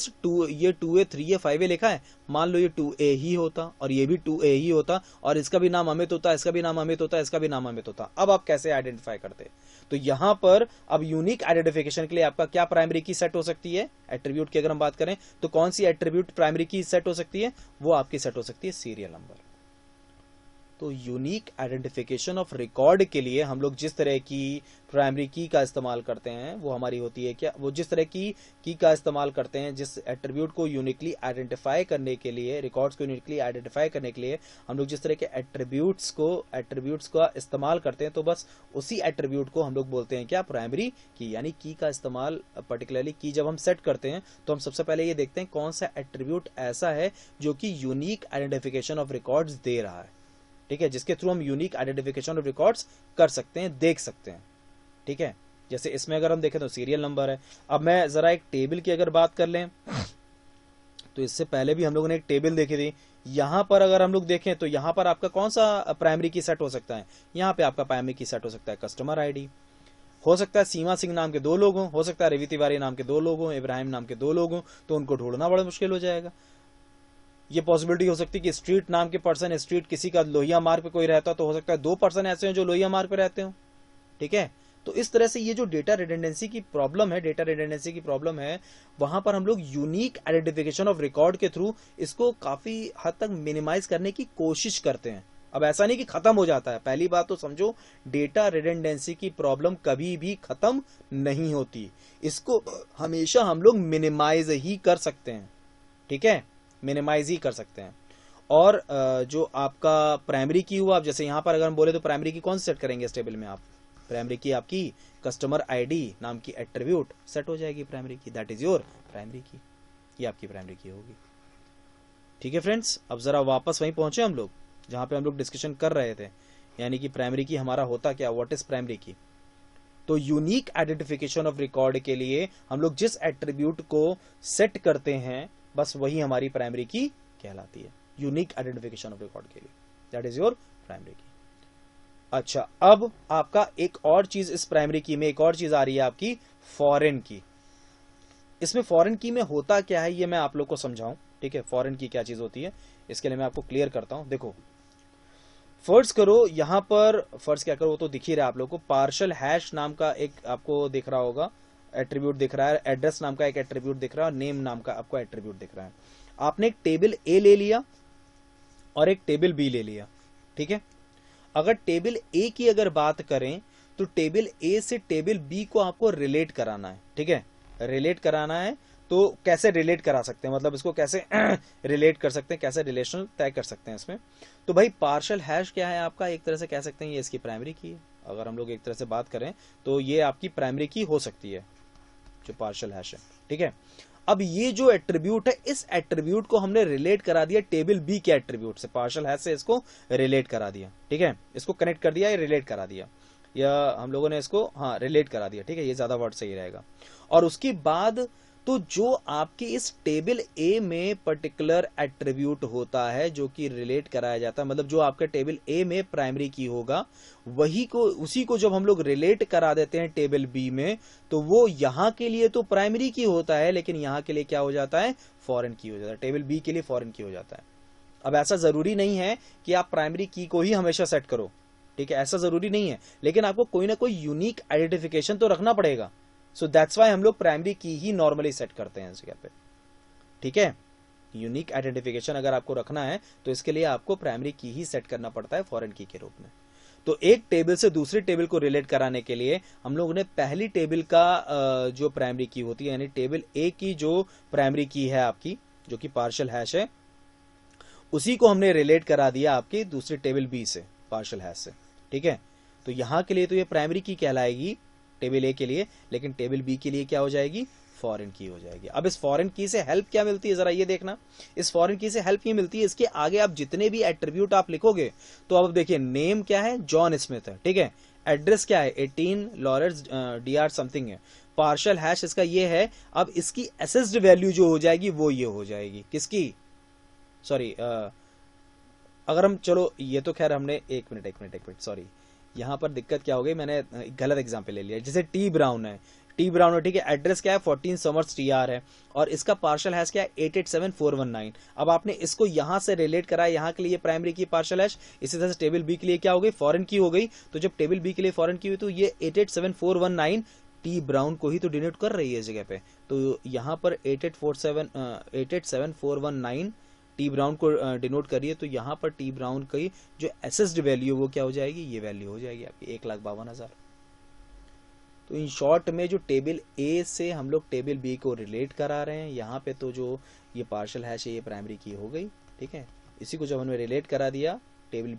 2A 3A 5A लिखा है, मान लो ये 2A ही होता और ये भी 2A ही होता और इसका भी नाम अमित होता, इसका भी नाम अमित होता, इसका भी नाम अमित होता। अब आप कैसे आइडेंटिफाई करते? तो यहां पर अब यूनिक आइडेंटिफिकेशन के लिए आपका क्या प्राइमरी की सेट हो सकती है, एट्रीब्यूट की अगर हम बात करें तो कौन सी एट्रीब्यूट प्राइमरी की सेट हो सकती है, वो आपकी सेट हो सकती है सीरियल नंबर। तो यूनिक आइडेंटिफिकेशन ऑफ रिकॉर्ड के लिए हम लोग जिस तरह की प्राइमरी की का इस्तेमाल करते हैं वो हमारी होती है क्या, वो जिस तरह की का इस्तेमाल करते हैं जिस एट्रीब्यूट को यूनिकली आइडेंटिफाई करने के लिए, रिकॉर्ड्स को यूनिकली आइडेंटिफाई करने के लिए हम लोग जिस तरह के एट्रीब्यूट्स का इस्तेमाल करते हैं, तो बस उसी एट्रीब्यूट को हम लोग बोलते हैं क्या, प्राइमरी की। यानी की का इस्तेमाल, पर्टिकुलरली की जब हम सेट करते हैं तो हम सबसे पहले ये देखते हैं कौन सा एट्रीब्यूट ऐसा है जो कि यूनिक आइडेंटिफिकेशन ऑफ रिकॉर्ड्स दे रहा है, ठीक है, जिसके थ्रू हम यूनिक आइडेंटिफिकेशन ऑफ रिकॉर्ड्स कर सकते हैं, देख सकते हैं। ठीक है, जैसे इसमें अगर हम देखें तो सीरियल नंबर है। अब मैं जरा एक टेबल की अगर बात कर लें, तो इससे पहले भी हम लोगों ने एक टेबल देखी थी। यहां पर अगर हम लोग देखें तो यहां पर आपका कौन सा प्राइमरी की सेट हो सकता है, यहाँ पे आपका प्राइमरी की सेट हो सकता है कस्टमर आईडी, हो सकता है सीमा सिंह नाम के 2 लोग हों, हो सकता है रवि तिवारी नाम के 2 लोग हों, इब्राहिम नाम के 2 लोग हों, तो उनको ढूंढना बड़ा मुश्किल हो जाएगा। ये पॉसिबिलिटी हो सकती है कि स्ट्रीट नाम के पर्सन, स्ट्रीट किसी का लोहिया मार्ग पे कोई रहता, तो हो सकता है 2 पर्सन ऐसे हैं जो लोहिया मार्ग पे रहते हो। ठीक है, तो इस तरह से ये जो डेटा रिडंडेंसी की प्रॉब्लम है, वहां पर हम लोग यूनिक आइडेंटिफिकेशन ऑफ रिकॉर्ड के थ्रू इसको काफी हद तक मिनिमाइज करने की कोशिश करते हैं। अब ऐसा नहीं कि खत्म हो जाता है, पहली बात तो समझो, डेटा रिडंडेंसी की प्रॉब्लम कभी भी खत्म नहीं होती, इसको हमेशा हम लोग मिनिमाइज ही कर सकते हैं। ठीक है, मिनिमाइज ही कर सकते हैं। और जो आपका प्राइमरी की हुआ, अब जैसे यहां पर अगर हम बोले तो प्राइमरी की कौन सेट करेंगे इस टेबल में, आप प्राइमरी की आपकी कस्टमर आईडी नाम की एट्रीब्यूट सेट हो जाएगी प्राइमरी की, दैट इज योर प्राइमरी की, ये आपकी प्राइमरी की होगी। ठीक है फ्रेंड्स, अब जरा वापस वहीं पहुंचे हम लोग जहां पे हम लोग डिस्कशन कर रहे थे, यानी कि प्राइमरी की हमारा होता क्या, व्हाट इज प्राइमरी की। तो यूनिक आइडेंटिफिकेशन ऑफ रिकॉर्ड के लिए हम लोग जिस एट्रीब्यूट को सेट करते हैं, बस वही हमारी प्राइमरी की कहलाती है, यूनिक आइडेंटिफिकेशन ऑफ रिकॉर्ड के लिए, दैट इज योर प्राइमरी की। अच्छा, अब आपका एक और चीज इस प्राइमरी की में, एक और चीज आ रही है आपकी फॉरेन की। इसमें फॉरेन की में होता क्या है ये मैं आप लोग को समझाऊं। ठीक है, फॉरेन की क्या चीज होती है इसके लिए मैं आपको क्लियर करता हूं। देखो, फर्ज करो यहां पर, फर्ज क्या करो वो तो दिख ही रहा है आप लोग को, पार्शल हैश नाम का एक आपको दिख रहा होगा एट्रीब्यूट दिख रहा है, एड्रेस नाम का एक एट्रीब्यूट दिख रहा है, और नेम नाम का आपको एट्रीब्यूट दिख रहा है। आपने एक टेबल ए ले लिया और एक टेबल बी ले लिया। ठीक है, अगर टेबल ए की अगर बात करें तो टेबल ए से टेबल बी को आपको रिलेट कराना है। ठीक है, रिलेट कराना है, तो कैसे रिलेट करा सकते हैं, मतलब इसको कैसे रिलेट कर सकते हैं, कैसे रिलेशन तय कर सकते हैं इसमें। तो भाई पार्शल हैश क्या है आपका, एक तरह से कह सकते हैं ये इसकी प्राइमरी की है। अगर हम लोग एक तरह से बात करें तो ये आपकी प्राइमरी की हो सकती है, जो पार्शल हैश है। ठीक है, अब ये जो एट्रीब्यूट है, इस एट्रीब्यूट को हमने रिलेट करा दिया टेबल बी के एट्रीब्यूट से, पार्शल हैश से इसको रिलेट करा दिया। ठीक है, इसको कनेक्ट कर दिया या रिलेट करा दिया, या हम लोगों ने इसको हाँ रिलेट करा दिया। ठीक है, ये ज्यादा वर्ड सही रहेगा। और उसके बाद तो जो आपके इस टेबल ए में पर्टिकुलर एट्रीब्यूट होता है जो कि रिलेट कराया जाता है, मतलब जो आपके टेबल ए में प्राइमरी की होगा, वही को उसी को जब हम लोग रिलेट करा देते हैं टेबल बी में, तो वो यहां के लिए तो प्राइमरी की होता है, लेकिन यहां के लिए क्या हो जाता है, फॉरेन की हो जाता है, टेबल बी के लिए फॉरेन की हो जाता है। अब ऐसा जरूरी नहीं है कि आप प्राइमरी की को ही हमेशा सेट करो। ठीक है, ऐसा जरूरी नहीं है, लेकिन आपको कोई ना कोई यूनिक आइडेंटिफिकेशन तो रखना पड़ेगा। सो दैट्स वाई हम लोग प्राइमरी की ही नॉर्मली सेट करते हैं इस जगह पे। ठीक है, यूनिक आइडेंटिफिकेशन अगर आपको रखना है तो इसके लिए आपको प्राइमरी की ही सेट करना पड़ता है फॉरेन की के रूप में। तो एक टेबल से दूसरी टेबल को रिलेट कराने के लिए हम लोगों ने पहली टेबल का जो प्राइमरी की होती है, यानी टेबल ए की जो प्राइमरी की है आपकी, जो कि पार्शल हैश है, उसी को हमने रिलेट करा दिया आपकी दूसरी टेबल बी से, पार्शल हैश से। ठीक है, तो यहां के लिए तो ये प्राइमरी की कहलाएगी टेबल ए के लिए, लेकिन टेबल बी के लिए क्या हो जाएगी, फॉरेन की हो जाएगी। अब इस फॉरेन की से हेल्प क्या मिलती है, जरा ये देखना। इस फॉरेन की से हेल्प ये मिलती है, इसके आगे आप जितने भी एट्रीब्यूट आप लिखोगे, तो अब देखिए नेम क्या है, जॉन स्मिथ है। ठीक है, एड्रेस क्या है, 18 लॉरेंस DR समथिंग है, पार्शल हैश इसका ये है। अब इसकी एसेस्ड वैल्यू जो हो जाएगी वो ये हो जाएगी, किसकी, सॉरी अगर हम, चलो ये तो खैर हमने, एक मिनट सॉरी, यहां पर दिक्कत क्या हो गई, मैंने गलत एग्जांपल ले लिया। जैसे टी ब्राउन है, ठीक है, एड्रेस क्या है 14 समर्स TR है, और इसका पार्शल हैश क्या है 887419। अब आपने इसको यहां से रिलेट करा, यहां के लिए प्राइमरी की पार्शल हैश, इसी तरह से टेबल बी के लिए क्या हो गई, फॉरेन की हो गई। तो जब टेबल बी के लिए फॉरेन की हुई तो ये 887419 टी ब्राउन को ही तो डिनोट कर रही है इस जगह पे। तो यहां पर 887419 टी ब्राउन को डिनोट करिए, तो यहां पर टी ब्राउन की जो एसेस्ड वैल्यू वो क्या हो जाएगी, ये वैल्यू हो जाएगी आपकी 1,52,000। तो इन शॉर्ट में जो टेबल ए से हम लोग टेबल बी को रिलेट करा रहे हैं, यहाँ पे तो जो ये पार्शल हैश है ये प्राइमरी की हो गई। ठीक है, इसी को जब हमने रिलेट करा दिया टेबल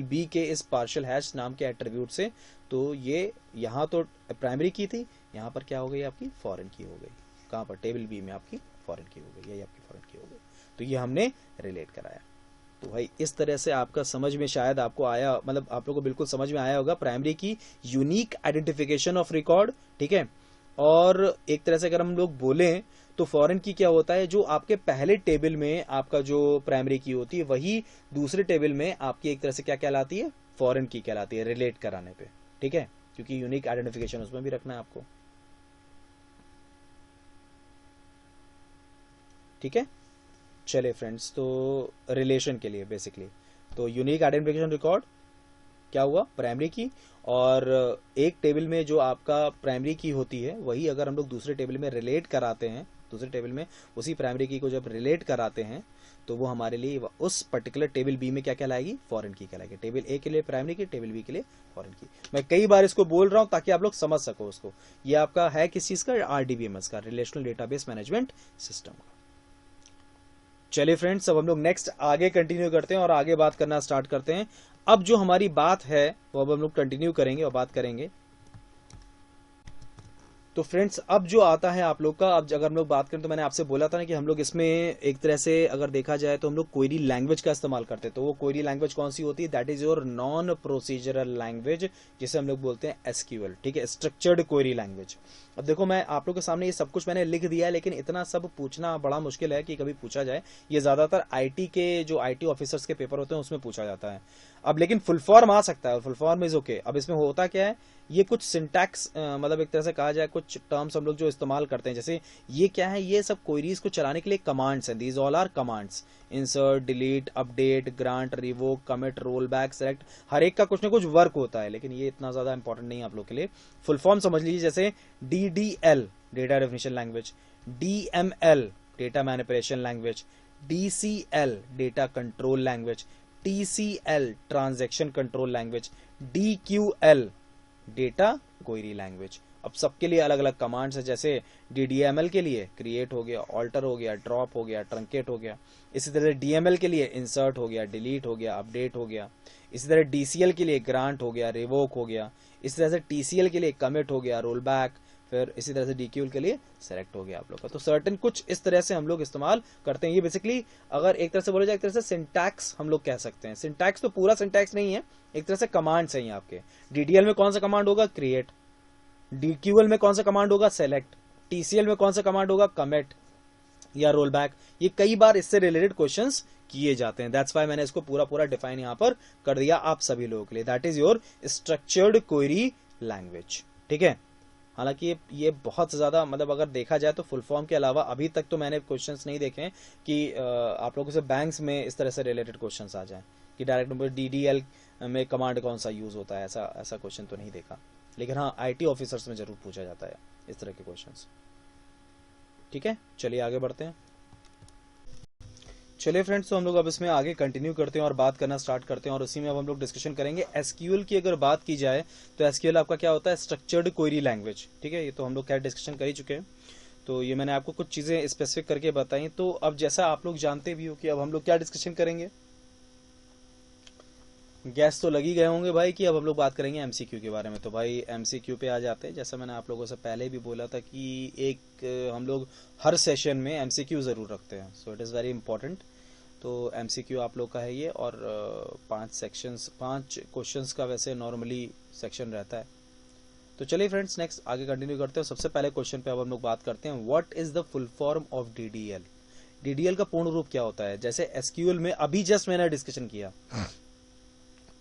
बी के इस पार्शल हैश नाम के एट्रीब्यूट से, तो ये यहाँ तो प्राइमरी की थी, यहाँ पर क्या हो गई आपकी फॉरेन की हो गई। कहाँ पर, टेबल बी में आपकी फॉरेन की हो गई, यही आपकी फॉरेन की हो गई। तो ये हमने रिलेट कराया। तो भाई इस तरह से आपका समझ में शायद आपको आया, मतलब आप लोगों को बिल्कुल समझ में आया होगा प्राइमरी की यूनिक आइडेंटिफिकेशन ऑफ रिकॉर्ड, ठीक है। और एक तरह से अगर हम लोग बोलें तो फॉरेन की क्या होता है, जो आपके पहले टेबल में आपका जो प्राइमरी की होती है वही दूसरे टेबल में आपकी एक तरह से क्या कहलाती है, फॉरेन की कहलाती है रिलेट कराने पे, ठीक है, क्योंकि यूनिक आइडेंटिफिकेशन उसमें भी रखना है आपको, ठीक है। चले फ्रेंड्स, तो रिलेशन के लिए बेसिकली तो यूनिक आइडेंटिफिकेशन रिकॉर्ड क्या हुआ, प्राइमरी की, और एक टेबल में जो आपका प्राइमरी की होती है वही अगर हम लोग दूसरे टेबल में रिलेट कराते हैं, दूसरे टेबल में उसी प्राइमरी की को जब रिलेट कराते हैं तो वो हमारे लिए उस पर्टिकुलर टेबल बी में क्या कहलाएगी, फॉरेन की कहलाएगी। टेबल ए के लिए प्राइमरी की, टेबल बी के लिए फॉरेन की। मैं कई बार इसको बोल रहा हूं ताकि आप लोग समझ सको उसको। ये आपका है किस चीज का, आरडीबीएमएस का, रिलेशनल डेटाबेस मैनेजमेंट सिस्टम का। चलिए फ्रेंड्स, अब हम लोग नेक्स्ट आगे कंटिन्यू करते हैं और आगे बात करना स्टार्ट करते हैं। अब जो हमारी बात है वो अब हम लोग कंटिन्यू करेंगे और बात करेंगे। तो फ्रेंड्स अब जो आता है आप लोग का, अब अगर हम लोग बात करें तो मैंने आपसे बोला था ना कि हम लोग इसमें एक तरह से अगर देखा जाए तो हम लोग क्वेरी लैंग्वेज का इस्तेमाल करते हैं। तो वो क्वेरी लैंग्वेज कौन सी होती है, that is your non procedural language, जिसे हम लोग बोलते हैं एसक्यूएल, ठीक है, स्ट्रक्चर्ड क्वेरी लैंग्वेज। अब देखो मैं आप लोग के सामने ये सब कुछ मैंने लिख दिया है, लेकिन इतना सब पूछना बड़ा मुश्किल है कि कभी पूछा जाए। ये ज्यादातर आईटी के जो आईटी ऑफिसर्स के पेपर होते हैं उसमें पूछा जाता है। अब लेकिन फुल फॉर्म आ सकता है, फुल फॉर्म इज ओके। अब इसमें होता क्या है, ये कुछ सिंटैक्स मतलब एक तरह से कहा जाए कुछ टर्म्स हम लोग जो इस्तेमाल करते हैं, जैसे ये क्या है, ये सब क्वेरीज को चलाने के लिए कमांड्स हैं। These all are commands, insert, delete, update, grant, revoke, commit, rollback, select, हर एक का कुछ ना कुछ वर्क होता है, लेकिन ये इतना ज्यादा इंपॉर्टेंट नहीं है आप लोग के लिए। फुल फॉर्म समझ लीजिए, जैसे DDL data definition language, DML data manipulation language, DCL data control language, TCL transaction control language, DQL data query language. अब सबके लिए अलग अलग कमांड्स है, जैसे डीडीएमएल के लिए क्रिएट हो गया, ऑल्टर हो गया, ड्रॉप हो गया, ट्रंकेट हो गया। इसी तरह डीएमएल के लिए इंसर्ट हो गया, डिलीट हो गया, अपडेट हो गया। इसी तरह डीसीएल के लिए ग्रांट हो गया, रिवोक हो गया। इसी तरह से टीसीएल के लिए कमिट हो गया, रोल बैक। फिर इसी तरह से डीक्यूएल के लिए सेलेक्ट हो गया आप लोग का। तो सर्टेन कुछ इस तरह से हम लोग इस्तेमाल करते हैं। ये बेसिकली अगर एक तरह से बोला जाए, एक तरह से सिंटैक्स हम लोग कह सकते हैं। सिंटैक्स तो पूरा सिंटैक्स नहीं है, एक तरह से कमांड्स हैं आपके। डीडीएल में कौन सा कमांड होगा, क्रिएट। डीक्यूएल में कौन सा कमांड होगा, सेलेक्ट। टीसीएल में कौन सा कमांड होगा, कमिट या रोल बैक। ये कई बार इससे रिलेटेड क्वेश्चंस किए जाते हैं। दैट्स व्हाई मैंने इसको पूरा पूरा डिफाइन यहां पर कर दिया आप सभी लोगों के लिए। That is your structured query language, ठीक है। हालांकि ये बहुत ज्यादा, मतलब अगर देखा जाए तो फुल फॉर्म के अलावा अभी तक तो मैंने क्वेश्चंस नहीं देखे हैं कि आप लोगों से बैंक्स में इस तरह से रिलेटेड क्वेश्चंस आ जाएं कि डायरेक्ट नंबर डीडीएल में कमांड कौन सा यूज होता है, ऐसा क्वेश्चन तो नहीं देखा। लेकिन हाँ, आईटी ऑफिसर्स में जरूर पूछा जाता है इस तरह के क्वेश्चंस, ठीक है। चलिए आगे बढ़ते हैं। चलिए फ्रेंड्स, तो हम लोग अब इसमें आगे कंटिन्यू करते हैं और बात करना स्टार्ट करते हैं, और उसी में अब हम लोग डिस्कशन करेंगे एसक्यूएल की। अगर बात की जाए तो एसक्यूएल आपका क्या होता है, स्ट्रक्चर्ड क्वेरी लैंग्वेज, ठीक है। ये तो हम लोग क्या डिस्कशन कर ही चुके हैं, तो ये मैंने आपको कुछ चीजें स्पेसिफिक करके बताई। तो अब जैसा आप लोग जानते भी हो कि अब हम लोग क्या डिस्कशन करेंगे, गैस तो लगी गए होंगे भाई कि अब हम लोग बात करेंगे एमसीक्यू के बारे में। तो भाई एमसीक्यू पे आ जाते हैं। जैसा मैंने आप लोगों से पहले भी बोला था कि एक हम लोग हर सेशन में एमसीक्यू जरूर रखते हैं, so it is very important. तो एमसीक्यू आप लोग का है ये, और 5 क्वेश्चंस का वैसे नॉर्मली सेक्शन रहता है। तो चलिए फ्रेंड्स, नेक्स्ट आगे कंटिन्यू करते हैं। सबसे पहले क्वेश्चन पे अब हम लोग बात करते हैं, what is the full form of DDL. DDL का पूर्ण रूप क्या होता है। जैसे एसक्यूएल में अभी जस्ट मैंने डिस्कशन किया,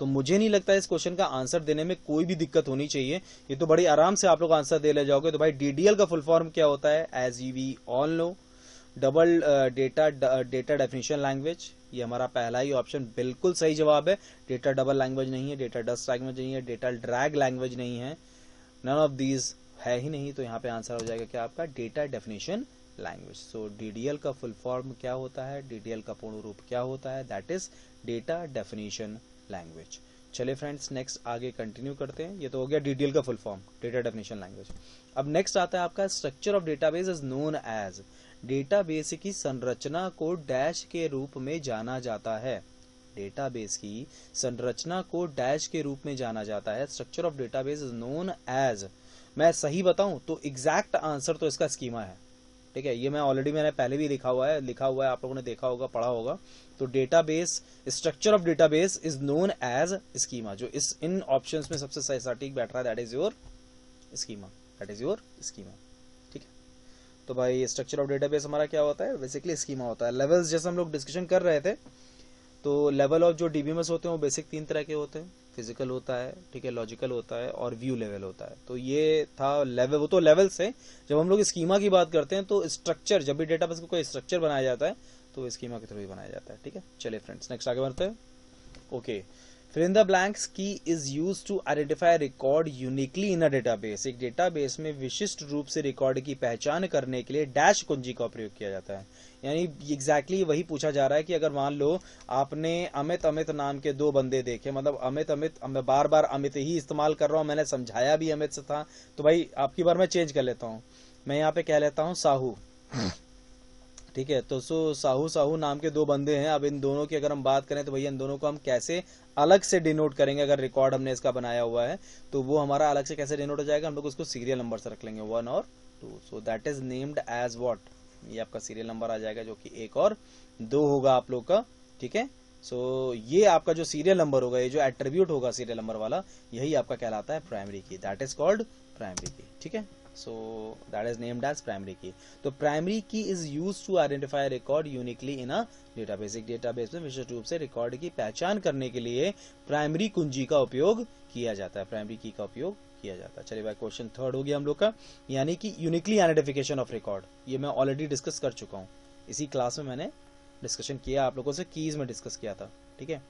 तो मुझे नहीं लगता इस क्वेश्चन का आंसर देने में कोई भी दिक्कत होनी चाहिए। ये तो बड़ी आराम से आप लोग आंसर दे ले जाओगे। तो भाई डीडीएल का फुल फॉर्म क्या होता है, as we all know, double data definition language. ये हमारा पहला ही ऑप्शन बिल्कुल सही जवाब है। डेटा डबल लैंग्वेज नहीं है, डेटा डस्ट लैंग्वेज नहीं है, डेटा ड्रैग लैंग्वेज नहीं है, नन ऑफ दीज है ही नहीं। तो यहाँ पे आंसर हो जाएगा क्या आपका, डेटा डेफिनेशन लैंग्वेज। सो डीडीएल का फुल फॉर्म क्या होता है, डीडीएल का पूर्ण रूप क्या होता है, that is data definition language. चलिए फ्रेंड्स, नेक्स्ट आगे कंटिन्यू करते हैं। ये तो हो गया डीडीएल का full form, data definition language. अब नेक्स्ट आता है आपका structure of database is known as. Database की संरचना को डैश के रूप में जाना जाता है। डेटाबेस की संरचना को डैश के रूप में जाना जाता है। Structure of database is known as. मैं सही बताऊं तो एग्जैक्ट आंसर तो इसका स्कीमा है, ठीक है, ये मैंने पहले भी लिखा हुआ है, आप लोगों ने देखा होगा, पढ़ा होगा। तो database, structure of database is known as schema. जो इस इन ऑप्शंस में सबसे सटीक बैठ रहा है, दैट इज योर स्कीमा, ठीक है। तो भाई स्ट्रक्चर ऑफ डेटाबेस हमारा क्या होता है, बेसिकली स्कीमा होता है। लेवल्स जैसे हम लोग डिस्कशन कर रहे थे, तो लेवल ऑफ जो डीबीएमएस होते हैं वो बेसिक 3 तरह के होते हैं, फिजिकल होता है, ठीक है, लॉजिकल होता है और व्यू लेवल होता है। तो ये था लेवल, वो तो लेवल्स है। जब हम लोग स्कीमा की बात करते हैं तो स्ट्रक्चर, जब भी डेटाबेस को कोई स्ट्रक्चर बनाया जाता है तो स्कीमा के थ्रू ही बनाया जाता है, ठीक है। चलिए फ्रेंड्स, नेक्स्ट आगे बढ़ते हैं। Okay, fill in the blanks key is use to identify record uniquely in a database. एक डेटाबेस में विशिष्ट रूप से रिकॉर्ड की पहचान करने के लिए डैश कुंजी का प्रयोग किया जाता है। यानी एग्जैक्टली वही पूछा जा रहा है कि अगर मान लो आपने अमित नाम के 2 बंदे देखे, मतलब अमित, मैं बार बार अमित ही इस्तेमाल कर रहा हूं, मैंने समझाया भी अमित से था, तो भाई आपकी बार मैं चेंज कर लेता हूं, मैं यहाँ पे कह लेता हूं साहू, ठीक है। तो साहू नाम के 2 बंदे हैं। अब इन दोनों की अगर हम बात करें तो भैया इन दोनों को हम कैसे अलग से डिनोट करेंगे। अगर रिकॉर्ड हमने इसका बनाया हुआ है तो वो हमारा अलग से कैसे डिनोट हो जाएगा, हम लोग उसको सीरियल नंबर से रख लेंगे 1 और 2। So that is named as what, ये आपका सीरियल नंबर आ जाएगा, जो कि 1 और 2 होगा आप लोग का, ठीक है। सो ये आपका जो सीरियल नंबर होगा, ये जो एट्रीब्यूट होगा सीरियल नंबर वाला, यही आपका कहलाता है प्राइमरी की, दैट इज कॉल्ड प्राइमरी की, ठीक है। So that is named as primary key. तो primary key is used to identify a record uniquely in a database। एक डेटाबेस में विशेष रूप से रिकॉर्ड की पहचान करने के लिए प्राइमरी कुंजी का उपयोग किया जाता है, प्राइमरी की का उपयोग किया जाता है। चलिए भाई, क्वेश्चन 3 हो गया हम लोग का, यानी कि यूनिकली आइडेंटिफिकेशन ऑफ रिकॉर्ड। ये मैं ऑलरेडी डिस्कस कर चुका हूँ, इसी क्लास में मैंने डिस्कशन किया आप लोगों से, कीज में डिस्कस किया था, ठीक है,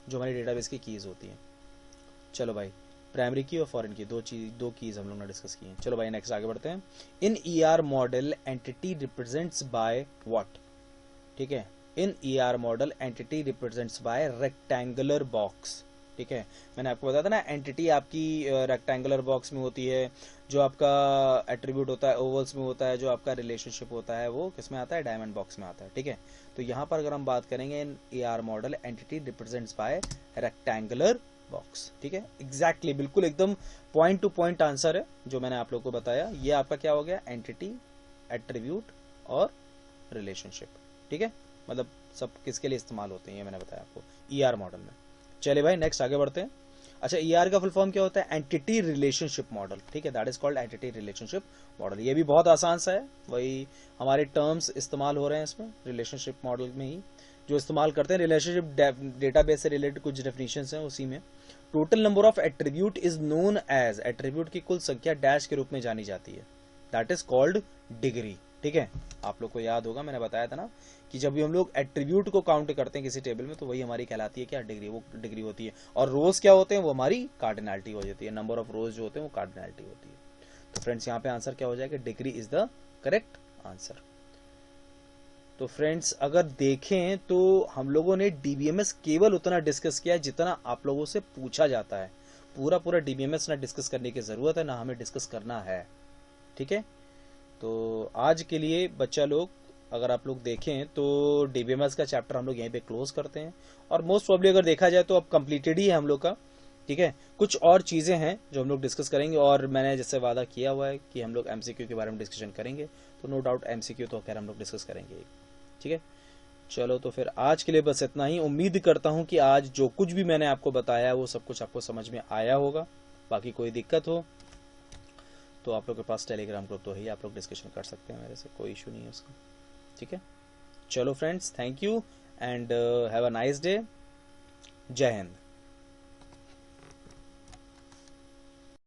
जो हमारी डेटाबेस की कीज होती है। चलो भाई, प्राइमरी की और फॉरेन की, दो कीज हम लोग ने डिस्कस की हैं। चलो भाई नेक्स्ट आगे बढ़ते हैं। In ER model entity represents by what, ठीक है। In ER model entity represents by rectangular box, ठीक है। मैंने आपको बताया था ना, एंटिटी आपकी रेक्टेंगुलर बॉक्स में होती है, जो आपका एट्रीब्यूट होता है ओवल्स में होता है, जो आपका रिलेशनशिप होता है वो किस में आता है, डायमंड बॉक्स में आता है, ठीक है। तो यहाँ पर अगर हम बात करेंगे, in ER model entity represents by rectangular box, ठीक है। एग्जैक्टली, बिल्कुल एकदम पॉइंट टू पॉइंट आंसर है जो मैंने आप लोगों को बताया। ये आपका क्या हो गया, एंटिटी, एट्रीब्यूट और रिलेशनशिप, ठीक है। मतलब सब किसके लिए इस्तेमाल होते हैं ये मैंने बताया आपको ईआर मॉडल में। चलिए भाई नेक्स्ट आगे बढ़ते हैं। अच्छा, ईआर का फुल फॉर्म क्या होता है, एंटिटी रिलेशनशिप मॉडल, ठीक है, that is called entity relationship model. ये भी बहुत आसान सा है, वही हमारे टर्म्स इस्तेमाल हो रहे हैं इसमें, रिलेशनशिप मॉडल में ही जो इस्तेमाल करते हैं। रिलेशनशिप डेटाबेस से रिलेटेड कुछ डेफिनेशंस हैं उसी में। Total number of attribute is known as, attribute की कुल संख्या डैश के रूप में जानी जाती है, दैट इज कॉल्ड डिग्री, ठीक है। आप लोग को याद होगा, मैंने बताया था ना कि जब भी हम लोग एट्रीब्यूट को काउंट करते हैं किसी टेबल में तो वही हमारी कहलाती है क्या, डिग्री, वो डिग्री होती है। और रोज क्या होते हैं, वो हमारी कार्डिनैलिटी हो जाती है, नंबर ऑफ रोज जो होते हैं वो कार्डिनैलिटी होती है। तो फ्रेंड्स यहाँ पे आंसर क्या हो जाएगा, degree is the correct answer. तो फ्रेंड्स अगर देखें तो हम लोगों ने डीबीएमएस केवल उतना डिस्कस किया जितना आप लोगों से पूछा जाता है। पूरा डीबीएमएस ना डिस्कस करने की जरूरत है, ना हमें डिस्कस करना है, ठीक है। तो आज के लिए बच्चा लोग, अगर आप लोग देखें तो डीबीएमएस का चैप्टर हम लोग यहीं पे क्लोज करते हैं। और मोस्ट प्रॉब्ली अगर देखा जाए तो अब कंप्लीटेड ही है हम लोग का, ठीक है। कुछ और चीजें हैं जो हम लोग डिस्कस करेंगे, और मैंने जैसे वादा किया हुआ है कि हम लोग एमसीक्यू के बारे में डिस्कशन करेंगे, तो नो डाउट एमसीक्यू तो खैर हम लोग डिस्कस करेंगे, ठीक है। चलो तो फिर आज के लिए बस इतना ही। उम्मीद करता हूं कि आज जो कुछ भी मैंने आपको बताया वो सब कुछ आपको समझ में आया होगा। बाकी कोई दिक्कत हो तो आप लोग के पास टेलीग्राम ग्रुप तो ही, आप लोग डिस्कशन कर सकते हैं मेरे से, कोई इशू नहीं है उसका, ठीक है। चलो friends, thank you and have a nice day. जय हिंद।